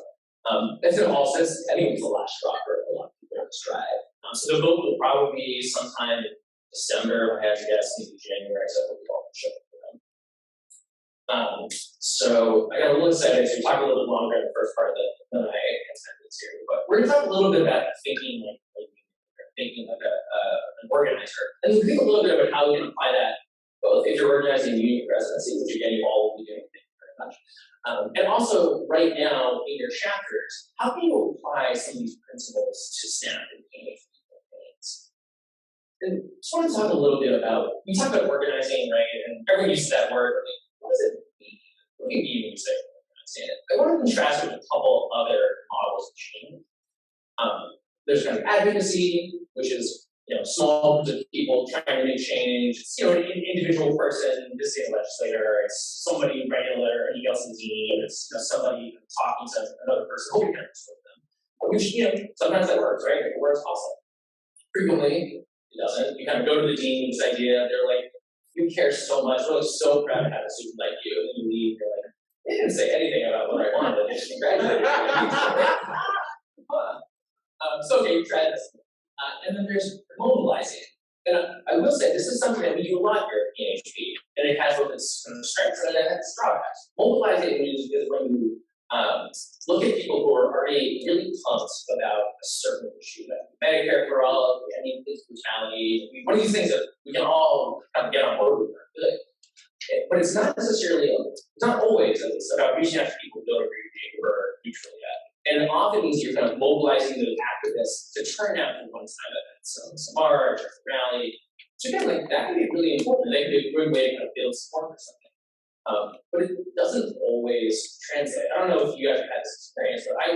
it's in all sense, I think it's the last straw for a lot of people to strive. So the vote will probably be sometime in December, I have to guess, maybe January, so I hope you all can show up for them. So I got a little excited to talk a little bit longer in the first part of the night attendance here, but we're going to talk a little bit about thinking like an organizer, and we think a little bit about how we can apply that both if you're organizing union residency, which again you all will be doing. Thank you very much. And also right now in your chapters, how can you apply some of these principles to SNaHP and PhD campaigns? And just want to talk a little bit about, you talk about organizing, right? And everyone uses that word. Like, what does it mean? What do you mean when you say organizing it? I want to contrast it with a couple other models of change. There's kind of advocacy, which is small groups of people trying to make change. It's an individual person, this is a legislator, it's somebody writing a letter, an email to the dean, it's somebody talking to another person, hoping to with them. Which sometimes that works, right? It works awesome. Frequently, it doesn't. You kind of go to the dean with this idea, they're like, you care so much, we're like so proud to have a student like you, and then you leave, you're like, they didn't say anything about what I wanted, they just congratulated me. So okay, you tried this. And then there's mobilizing. And I will say, this is something that we do a lot here at SNaHP, and it has both its strengths and it has its drawbacks. Mobilizing is when you look at people who are already really pumped about a certain issue, like Medicare for all, police brutality. One of these things that we can all kind of get on board with. Good. But it's not necessarily, it's not always at least about reaching out to people who don't agree with you or neutrally at. And it often means you're kind of mobilizing those activists to turn out for one-time events, so some march or rally. So again, like that can be really important. That can be a good way to kind of build support for something. But it doesn't always translate. I don't know if you guys have had this experience, but I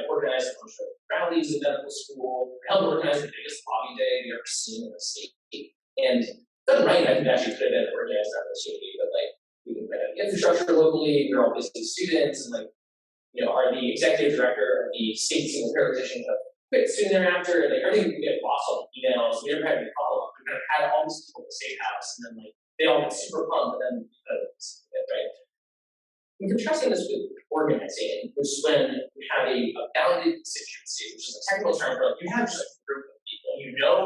organized a bunch of rallies in medical school. I helped organize the biggest lobby day you've ever seen in the state. And done right, I think actually could have been organized around the city, but like we can have the infrastructure locally, we're all busy students, and like are the executive director of the state single payer position of quit soon thereafter, and like everything we get lost on emails, we never had any follow-up. We kind of had all these people at the state house, and then like they all get super pumped, and then right? And contrasting this with organizing, which is when we have a bounded constituency, which is a technical term for like you have just a group of people,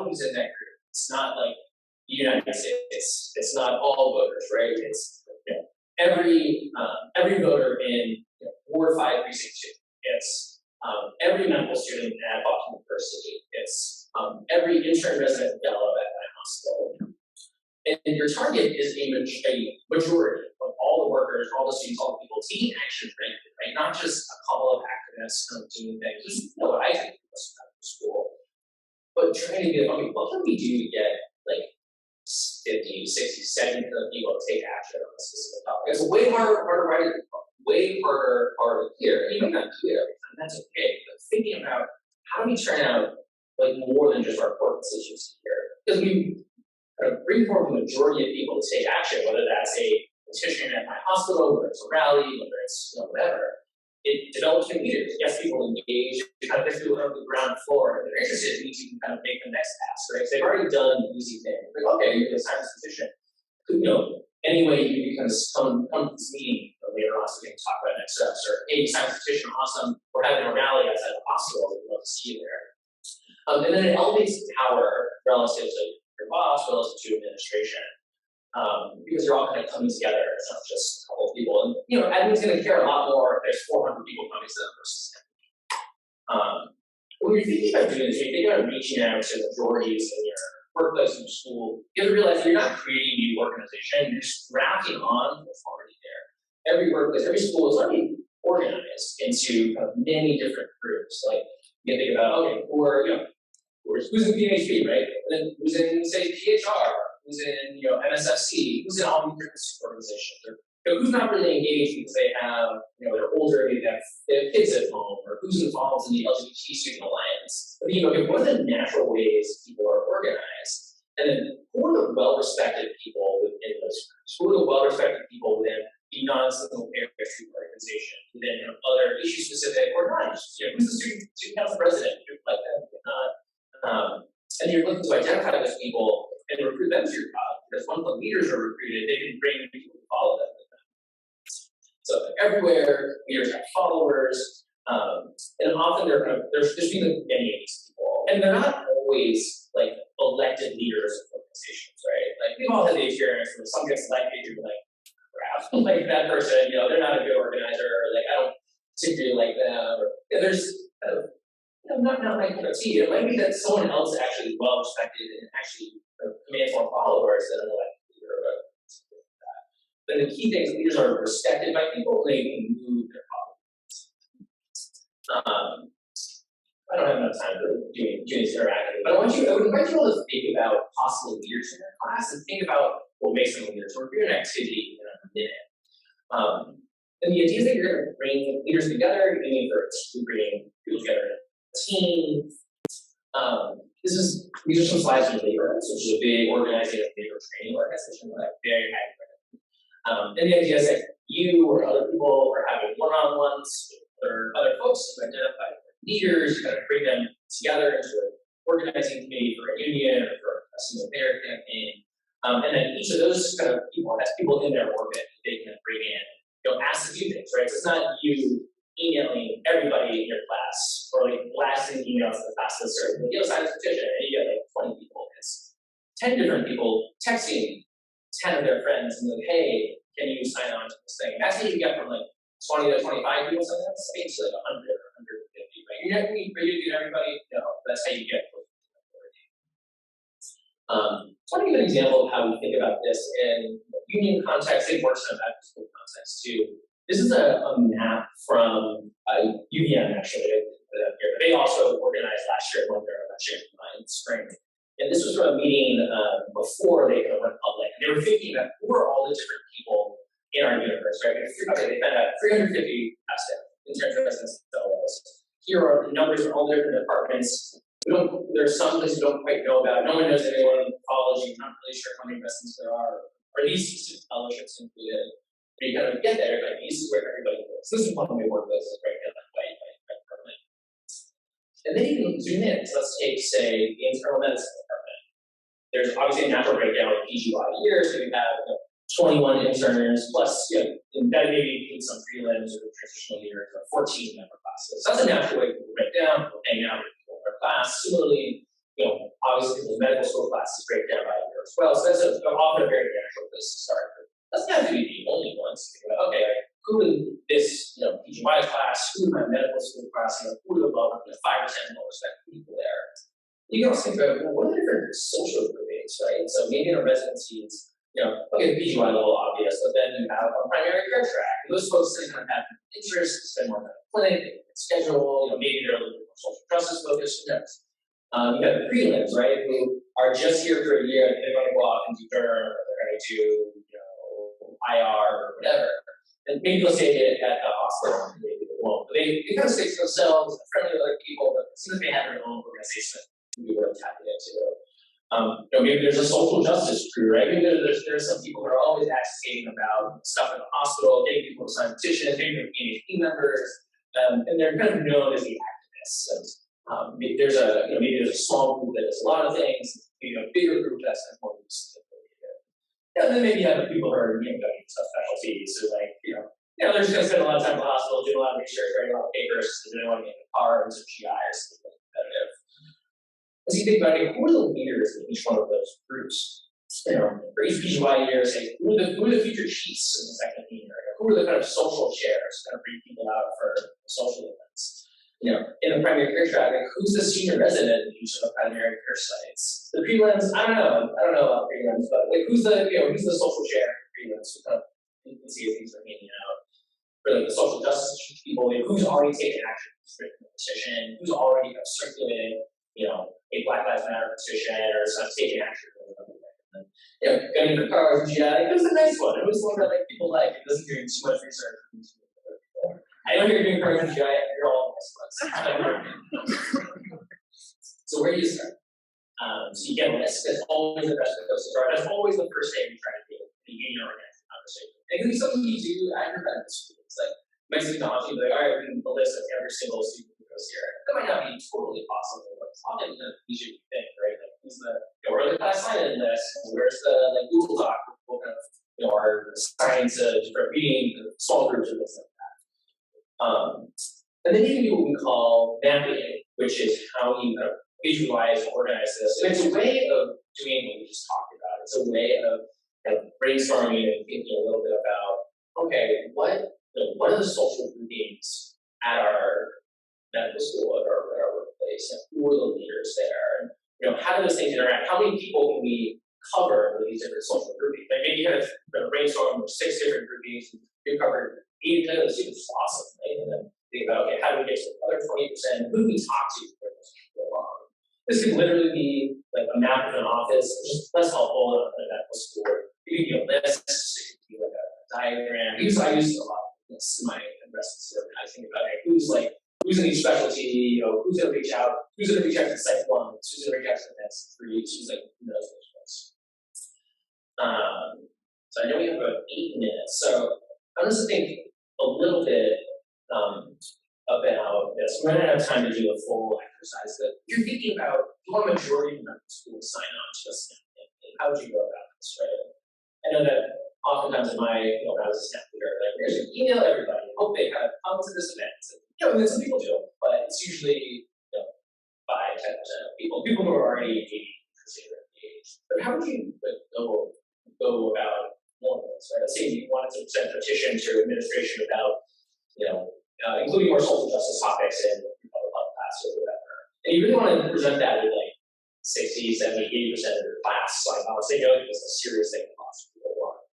who's in that group. It's not like the United States. It's not all voters, right? It's every voter in 4 or 5 precincts. It's every medical student at Boston University. It's every intern resident in Gallup at my hospital. And your target is a majority of all the workers, all the students, all the people taking action regularly, right? Not just a couple of activists kind of doing things. Which is what I think of school. But trying to get, what can we do to get like 50, 60, 70% of people to take action on a specific topic? It's way harder to write it, way harder to hear. You may not do it every time, that's okay. But thinking about how do we turn out like more than just our core constituency here? Because we kind of bring forward the majority of people to take action, whether that's a petition at my hospital, whether it's a rally, whether it's whatever. It develops new leaders, it gets people engaged, it kind of gets people on the ground floor, and they're interested, it means you can kind of make the next pass, right? So they've already done the easy thing. Like, okay, you're going to sign this petition. Anyway, you can come to this meeting later on so we can talk about next steps, or hey, you signed this petition, awesome, we're having a rally outside the hospital, we'd love to see you there. And then it elevates power relative to your boss, relative to administration. Because you're all kind of coming together, it's not just a couple of people. And admin's gonna care a lot more if there's 400 people coming to them versus 10. When you're thinking about doing this, when you think about reaching out to the majorities in your workplace and school, you have to realize that you're not creating a new organization, you're just grafting on what's already there. Every workplace, every school is already organized into kind of many different groups. Like you think about, okay, who's in PhD, right? And then who's in, say, PHR, who's in, MSFC, who's in all these different organizations, or who's not really engaged because they have, they're older, they have kids at home, or who's involved in the LGBT Student Alliance. But what are the natural ways people are organized? And then who are the well-respected people within those groups? Who are the well-respected people within the non-single-payer organization, within other issue-specific or not? Who's the student council president? Like that, not. And you're looking to identify those people and recruit them to your product, because once the leaders are recruited, they can bring people to follow them. So everywhere, leaders have followers, and often there's been many of these people, and they're not always like elected leaders of organizations, right? Like we've all had the experience where someone gets elected, you're like, crap, like that person, they're not a good organizer, or like I don't particularly like them, or there's not my cup of tea. It might be that someone else is actually well respected and actually commands more followers than an elected leader, or something like that. But the key thing is leaders are respected by people, and they can move their followers. I don't have enough time for doing this interactively, but I would invite you all to think about possible leaders in your class and think about what makes them leaders. We're doing an activity in a minute. And the idea is that you're going to bring leaders together, you're aiming for bringing people together in a team. These are some slides from Labor, which is a big organizing and labor training organization that I'm very happy with. And the idea is that you or other people are having one-on-ones with other folks to identify leaders, kind of bring them together into an organizing committee for a union or for a single payer campaign. And then each of those kind of people has people in their orbit that they can bring in, ask to do things, right? So it's not you emailing everybody in your class or like blasting emails to the class list or sign a petition and you get like 20 people. It's 10 different people texting 10 of their friends and like, hey, can you sign on to this thing? That's how you get from like 20 to 25 people sometimes to like 100 or 150, right? You're not going to get everybody, no, that's how you get close to the majority. So I want to give an example of how we think about this in union context. It works in a medical school context too. This is a map from UVM, actually. They also organized last year when their election in the spring. And this was from a meeting before they went public. And they were thinking about who are all the different people in our universe, right? Okay, they found out 350 staff, interns, residents, and fellows. Here are the numbers from all the different departments. There's some places we don't quite know about. No one knows anyone in college. You're not really sure how many residents there are. Are these specific fellowships included? When you kind of get there, like, this is where everybody lives. This is one of my workplaces right now, by department. And then you can zoom in. So let's take, say, the internal medicine department. There's obviously a natural breakdown of PGY years, so we have 21 interns, plus, and that maybe includes some prelims or transitional years, or 14 member classes. So that's a natural way to break down, hang out with people in our class. Similarly, obviously the medical school classes break down by year as well. So that's often a very natural place to start. That's not to be the only ones. Okay, who in this PGY class, who in my medical school class, who are the 5% more respected people there. You can also think about what are the different social groupings, right? So maybe in our residencies, okay, the PGY level obvious, but then you have a primary care track. And those folks that kind of have interests, spend more time in the clinic, they can schedule, maybe they're a little bit more social justice focused, who knows? You have the prelims, right, who are just here for a year and they're going to go off and do derm, or they're going to do, IR or whatever. And maybe they'll stay at the hospital, maybe they won't. But they kind of stick to themselves, they're friendly with other people, but as soon as they have their own organization, we worth tapping into. Maybe there's a social justice crew, right? Maybe there's some people who are always agitating about stuff in the hospital, getting people to sign petitions, maybe they're PhD members, and they're kind of known as the activists. So, there's a small group that does a lot of things, a bigger group that's more used. And then maybe you have people who are doing subspecialties, so they're just going to spend a lot of time in the hospital, doing a lot of research, writing a lot of papers, because they don't want to get in the car and some GI or something competitive. as you think about it, who are the leaders in each one of those groups? For each PGY year, say, who are the future chiefs in the second year? Who are the kind of social chairs that bring people out for social events? In the primary care track, who's the senior resident in each of the primary care sites? The prelims, I don't know about prelims, but who's the social chair in prelims? So kind of you can see things are handing out for the social justice people. Who's already taken action, who's written a petition, who's already circulating, a Black Lives Matter petition or some taking action. Going for cars, it was a nice one. It was one that people like. It doesn't do too much research. I know you're doing cars and GI, you're all nice ones. So where do you start? So you get a list. That's always the best way to start. That's always the first thing you try to do in the union organizing conversation. It can be something you do at your medical school. It's like my technology, all right, we can the list of every single student who goes here. That might not be totally possible, but it's often an easy thing, right? Who's where are the class sign-in list? Where's the Google Doc? People kind of are assigned to different reading small groups or things like that. And then you can do what we call mapping, which is how you kind of visualize and organize this. And it's a way of doing what we just talked about. It's a way of kind of brainstorming and thinking a little bit about, okay, what are the social groupings at our medical school, at our workplace, and who are the leaders there? And how do those things interact? How many people can we cover with these different social groupings? Maybe you have a brainstorm of 6 different groupings, you covered 80% of the students, awesome, right? And then think about, okay, how do we get to the other 20%? Who do we talk to for those people along? This could literally be like a map of an office, which is less helpful in a medical school. It could be a list, it could be like a diagram. I use a lot of this in my residency work. I think about who's in each specialty, who's gonna reach out to site 1, who's gonna reach out to the next 3, who's who knows which ones. So I know we have about 8 minutes, so I'm just thinking a little bit about this. We're not gonna have time to do a full exercise, but if you're thinking about you want a majority of medical school to sign on to this campaign, how would you go about this, right? I know that oftentimes in my, when I was a staff leader, I should email everybody, hope they kind of come to this event. And some people do, but it's usually 5-10% of people who are already engaged or engaged. But how would you go about more of this, right? Let's say you wanted to present a petition to administration about, including more social justice topics in public health class or whatever. And you really want to present that with 60, 70, 80% of your class. Honestly, this is a serious thing that lots of people want.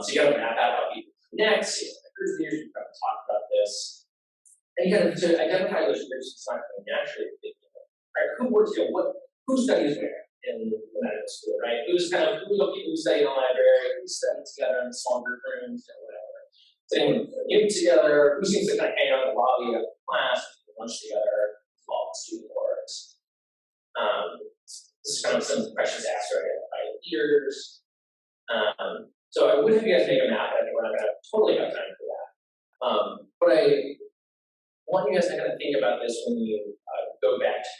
So you got to map out how people connect, group leaders, you kind of talk about this. And you got to identify those groups, it's not going to naturally think, right? Who works here? Who studies where in the medical school, right? Who are the people who study in the library? Who study together in small group rooms or whatever? Same meet together. Who seems to kind of hang out in the lobby of class, lunch together, involved student boards. This is kind of some questions asked to identify leaders. So I would have you guys make a map. I think we're not going to totally have time for that. But I want you guys to kind of think about this when you go back to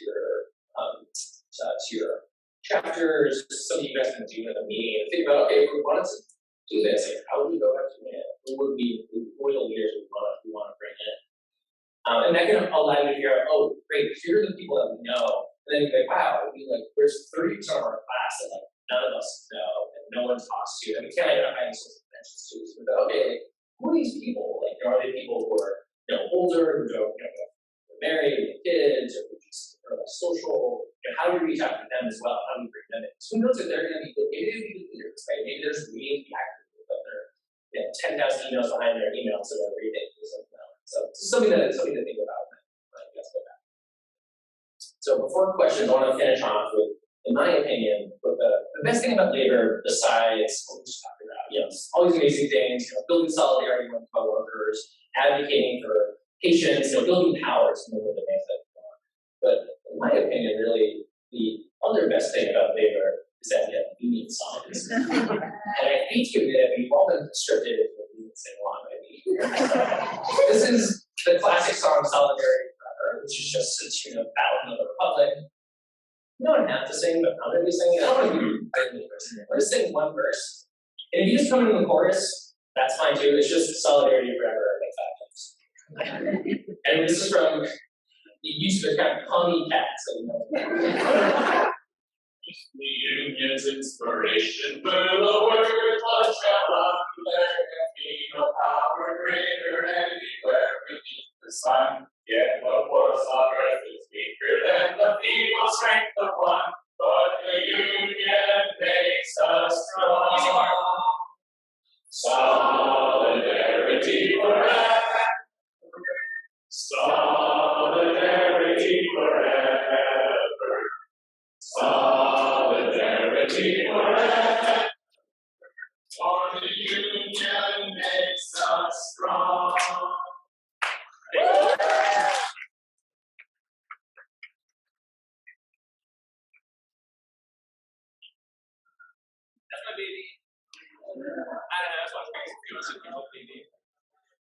your chapters, something you guys can do in a meeting, and think about, okay, if we wanted to do this, how would we go about doing it? Who are the leaders we want to bring in? And that can allow you to figure out, oh, great, here are the people that we know. And then you're like, wow, there's 30% of our class that none of us know and no one talks to, and we can't identify any social connections to. So we're like, okay, who are these people? Are they people who are older, who don't married, with kids, or just less social? How do we reach out to them as well? How do we bring them in? So who knows if they're going to be good? Maybe they'll be good leaders, right? Maybe there's reading the active, but they're 10,000 emails behind their emails, so they're reading. So it's something to think about. So before questions, I want to finish off with, in my opinion, with the best thing about labor, besides what we just talked about, all these amazing things, building solidarity with coworkers, advocating for patients, building power is one of the things that we want. But in my opinion, really, the other best thing about labor is that we have union songs. And I hate to admit it, we've all been conscripted into a union sing along, maybe. This is the classic song Solidarity Forever, which is just a tune of Battle of the Republic. You don't have to sing, but I'm going to be singing. I don't want to be the person. We're going to sing one verse. And if you just come in the chorus, that's fine too. It's just Solidarity Forever like 5 times. And this is from used to kind of commie cats, so you know. The union's inspiration for the workers shall not there be no power greater anywhere beneath the sun. Yet the force on earth is weaker than the feeble strength of one, but the union makes us strong. Solidarity forever. Solidarity forever. Solidarity forever. For the union makes us strong. That's my baby. I don't know, that's why I'm baby. We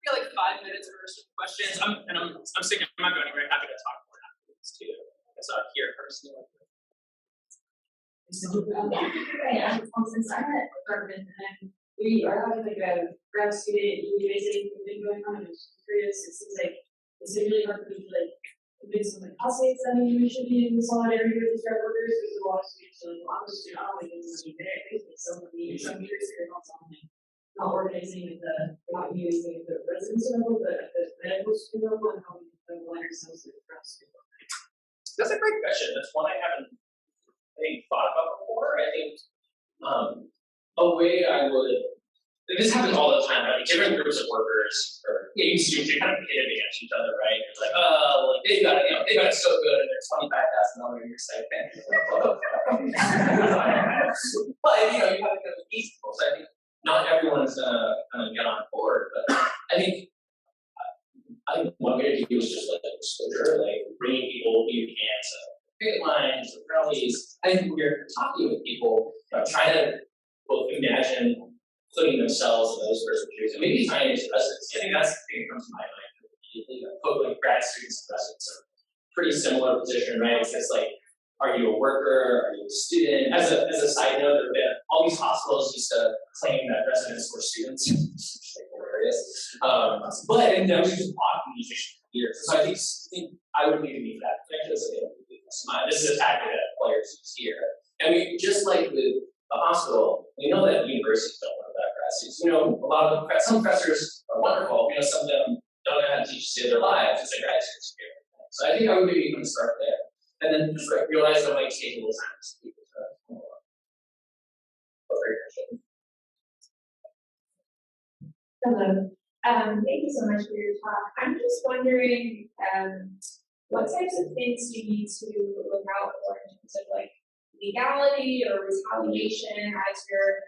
got like 5 minutes for some questions. I'm sick. I'm not going anywhere. Happy to talk more afterwards too. It's out here personally. Yeah, since I'm at Department and we are having like a grad student UAC thing going on, and I'm just curious, it seems like it's been really hard for me to like convince some like classmates that maybe we should be in solidarity with these grad workers, because a lot of students are like, well, I'm a student, I don't like this money there, but some leaders are not something, not organizing with not using the residency level, but at the medical student level, and how we can align ourselves with the grad student. That's a great question. That's one I haven't thought about before. I think a way I would, this happens all the time, right? Different groups of workers or students, they kind of pitted against each other, right? It's like, oh, like they got it, they got it so good, and there's $25,000 in your stipend. But you have to kind of these people. So I think not everyone's gonna get on board, but I think one way to do is just like exposure, like bringing people who you can to picket lines or rallies. I think when you're talking with people, try to both imagine putting themselves in those perspectives and maybe trying to residents. I think that's the thing that comes to my mind immediately. Like grad students and residents are pretty similar position, right? It's just like, are you a worker? Are you a student? As a side note, there have been all these hospitals used to claim that residents were students, which is like hilarious. But and that was just blocking these issues for years. So I think I would maybe be that. This is a tactic that players use here. And we just like with a hospital, we know that universities don't want that grad students. Some professors are wonderful. Some of them don't know how to teach to save their lives as a grad student. So I think I would maybe even start there. And then just like realize that it might take a little time to speak with them. Hello. Thank you so much for your talk. I'm just wondering, what types of things do you need to look out for in terms of like legality or retaliation as you're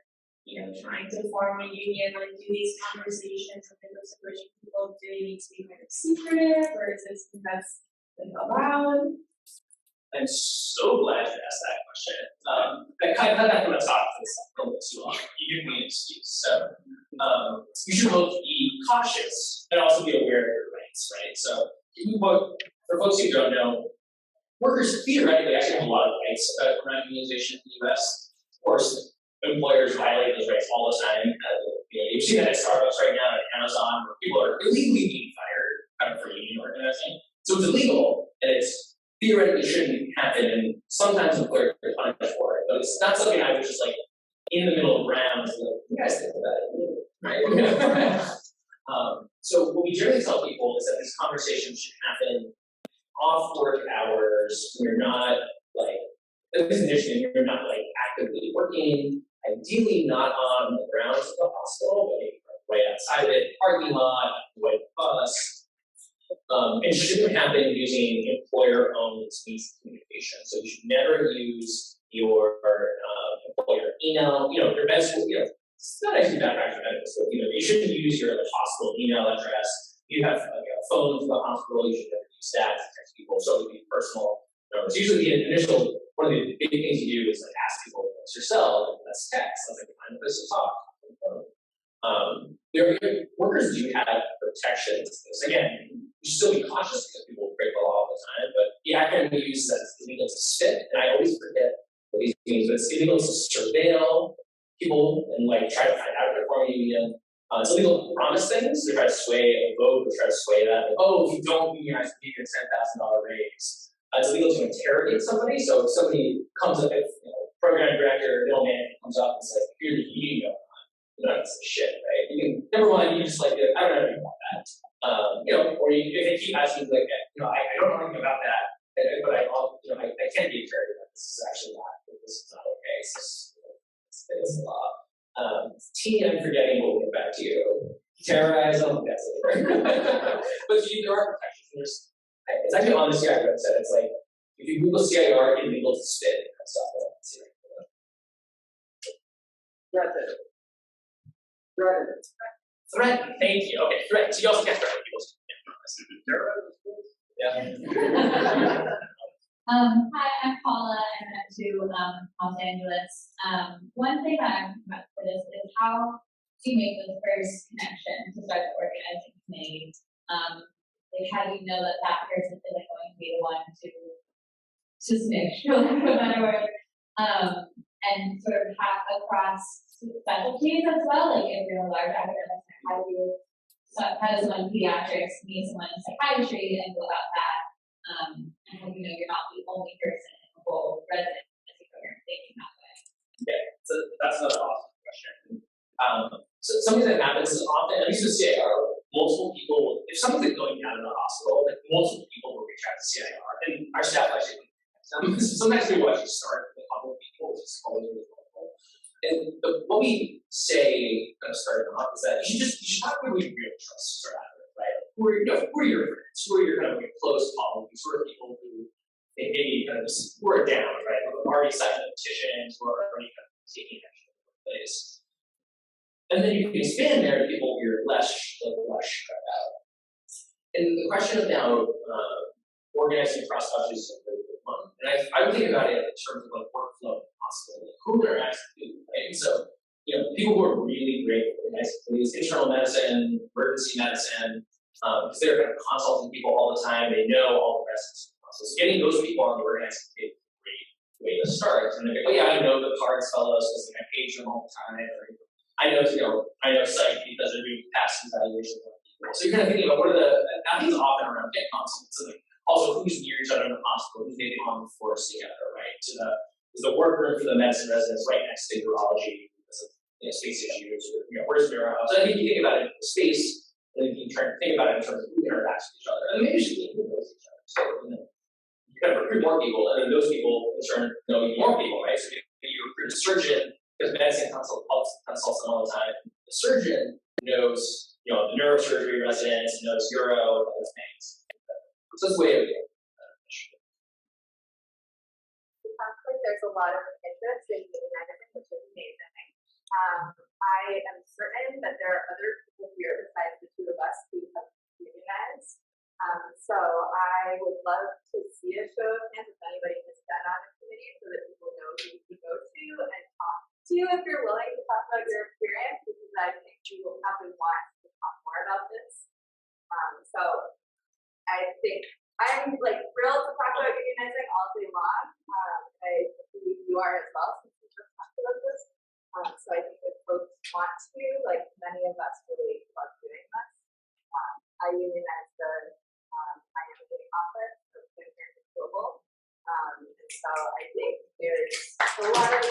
trying to form a union, like do these conversations with those emerging people, do they need to be kind of secretive, or is this something that's like allowed? I'm so glad you asked that question. I kind of had that from the top of this a little bit too long. You give me an excuse. So you should both be cautious and also be aware of your rights, right? So for folks who don't know, workers theoretically actually have a lot of rights around unionization in the US. Of course, employers violate those rights all the time. You see that at Starbucks right now, at Amazon, where people are illegally being fired for union organizing. So it's illegal, and it's theoretically shouldn't happen, and sometimes employers are punished for it. But it's not something I would just like in the middle of rounds, like, you guys think about it, right? So what we generally tell people is that these conversations should happen off work hours when you're not like, at least initially, you're not like actively working, ideally not on the grounds of the hospital, but maybe right outside of it, parking lot, away the bus. It shouldn't happen using employer-owned means of communication. So you should never use your employer email. Your best, it's not actually that practical medical school. You shouldn't use your hospital email address. You have a phone from the hospital. You should never use that to text people. So it would be personal numbers. Usually, the initial one of the big things you do is like ask people what's your cell, and that's text. That's like find a place to talk. Workers do have protections. Again, you should still be cautious because people break the law all the time. But the acronym we use is illegal to spit, and I always forget what these means. But it's illegal to surveil people and like try to find out if they're forming a union. It's illegal to promise things, to try to sway a vote, to try to sway that, like, oh, if you don't unionize, we'll give you a $10,000 raise. It's illegal to interrogate somebody, so if somebody comes up, if, program director, middle manager comes up and says, here's the meeting going on, that's the shit, right? You can, number one, you just like, I don't know anything about that. Or if they keep asking, like, I don't know anything about that, but I can't be interrogated. This is actually not, this is not okay. It's the law. TM forgetting, we'll get back to you. Terrorize, I don't think that's it. But there are protections. It's actually on the CIR website. It's like, if you Google CIR, illegal to spit, it comes up. Threaten, thank you. Okay, threaten. So you also can't threaten people. Yeah. Hi, I'm Paula, and I'm to Los Angeles. One thing that I'm about for this is how do you make the first connection to start the organizing committee? Like, how do you know that that person isn't going to be the one to snitch, for lack of a better word, and sort of have across specialties as well? Like, if you're a large academic, how does one pediatrics meet someone in psychiatry and go about that? And how do you know you're not the only person in the whole residency program thinking that way? Okay, so that's another awesome question. So something that happens is often, at least with CIR, multiple people, if something's like going down in the hospital, like multiple people will reach out to CIR, and our staff actually, sometimes people actually start with a couple of people, which is always really helpful. And what we say, kind of starting off, is that you should have people you really trust to start out with, right? Who are your friends? Who are your kind of like close colleagues? Who are people who maybe kind of just, who are down, right? Who have already signed petitions, who are already kind of taking action in place. And then you can expand there to people you're less spread out. And the question about organizing cross budgets is a really good one. And I would think about it in terms of like workflow and hospital, like who interacts with who, right? And so, people who are really great at organizing committees, internal medicine, emergency medicine, because they're kind of consulting people all the time, they know all the residents. So getting those people on the organizing committee is a great way to start. And they're like, oh yeah, I know the cards fellows because I page them all the time, or I know psych because they're doing past evaluations on people. So you're kind of thinking about what are that means often around get consults, and like also who's near each other in the hospital, who's maybe on the floors together, right? So is the workroom for the medicine residents right next to urology because of space issues, or where's neuro? So I think you think about it in space, and then you can try to think about it in terms of who interacts with each other. And maybe you should who knows each other. So you kind of recruit more people, and then those people in turn know more people, right? So if you recruit a surgeon, because medicine consults them all the time. The surgeon knows, the neurosurgery residents, knows uro and other things. So it's a way of doing it. It sounds like there's a lot of interest in unionizing, which is amazing. I am certain that there are other people here besides the two of us who have unionized. So I would love to see a show of hands if anybody has been on a committee so that people know who to go to and talk to if you're willing to talk about your experience, because I think you will probably want to talk more about this. So I think I'm like thrilled to talk about unionizing all day long. I believe you are as well, since we just talked about this. So I think if folks want to, like many of us really love doing this. I unionized the Miami office of Transparency Global. And so I think there's a lot of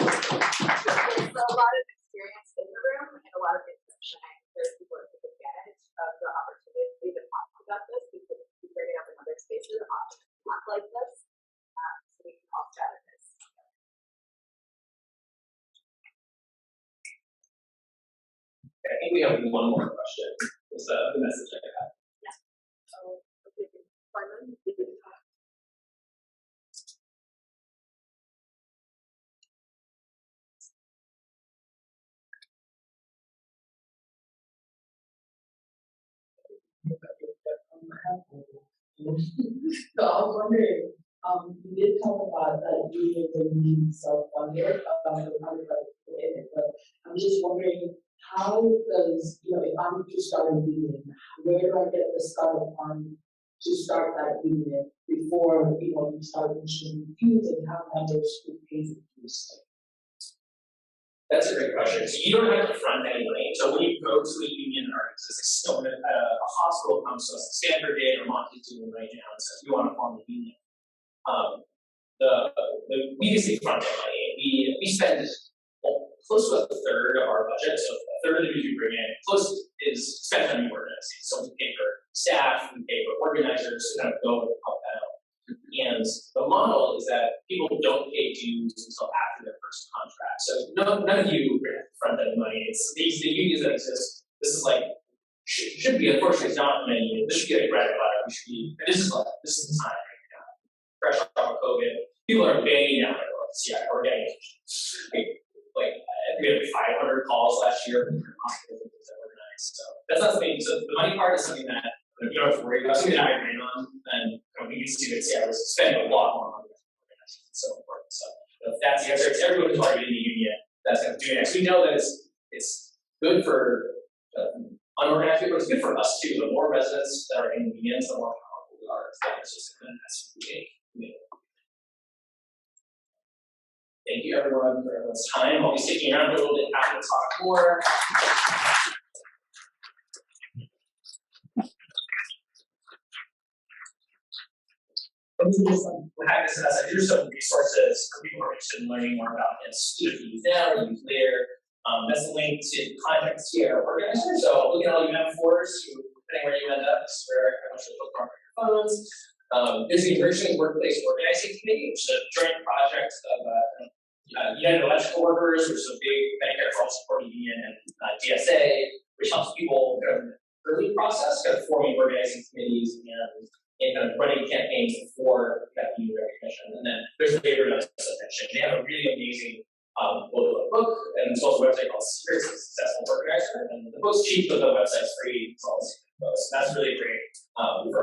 experience in the room and a lot of interest. And I encourage people to take advantage of the opportunity to talk about this, because we bring it up in other spaces often not like this. So we can all strategize. I think we have one more question. It's the message I got. Yeah. So, okay, Simon, So I was wondering, you did talk about that unions are being self-funded, but I'm just wondering, how does, if I'm to start a union, where do I get the startup fund to start that union before, you start issuing dues, and how members who pay the dues? That's a great question. So you don't have to front any money. So when you go to a union or a hospital comes to us, Stanford did or Montana's doing right now and says we want to form a union. We just say front end money. We spend close to a third of our budget. So a third of the dues we bring in, close is spent on new organizing. So we pay for staff, we pay for organizers to kind of go and help that out. And the model is that people don't pay dues until after their first contract. So none of you front end money. It's the unions that exist. This is like should be, unfortunately, it's not many. This should be like bread and butter. We should be. And this is the time right now. Fresh off of COVID, people are banging out their doors. Yeah, organizations. Like we had 500 calls last year from hospitals that organized. So that's not something. So the money part is something that you don't have to worry about. Something that I ran on, and when we used to do it, I was spending a lot more on it. It's so important. So if that's the answer. It's everyone who's already in the union that's going to do next. We know that it's good for unorganized people. It's good for us too. The more residents that are in the unions, the more powerful we are. It's just that's Thank you everyone for everyone's time. I'll be sticking around for a little bit after to talk more. Here's some resources for people who are interested in learning more about this. Either use now or use later. That's the link to contact our organizer. So look at all you M4s, depending where you end up, this is where I want you to bookmark your phones. There's the Emerging Workplace Organizing Committee, which is a joint project of United Electrical Workers, which is a big Medicare for All supporting union, and DSA, which helps people kind of early process, kind of forming organizing committees and kind of running campaigns before that union recognition. And then there's the labor notice submission. They have a really amazing book, and it's also a website called Secrets of Successful Organizer. And the book's cheap, but the website's free. It's all the same. So that's really great for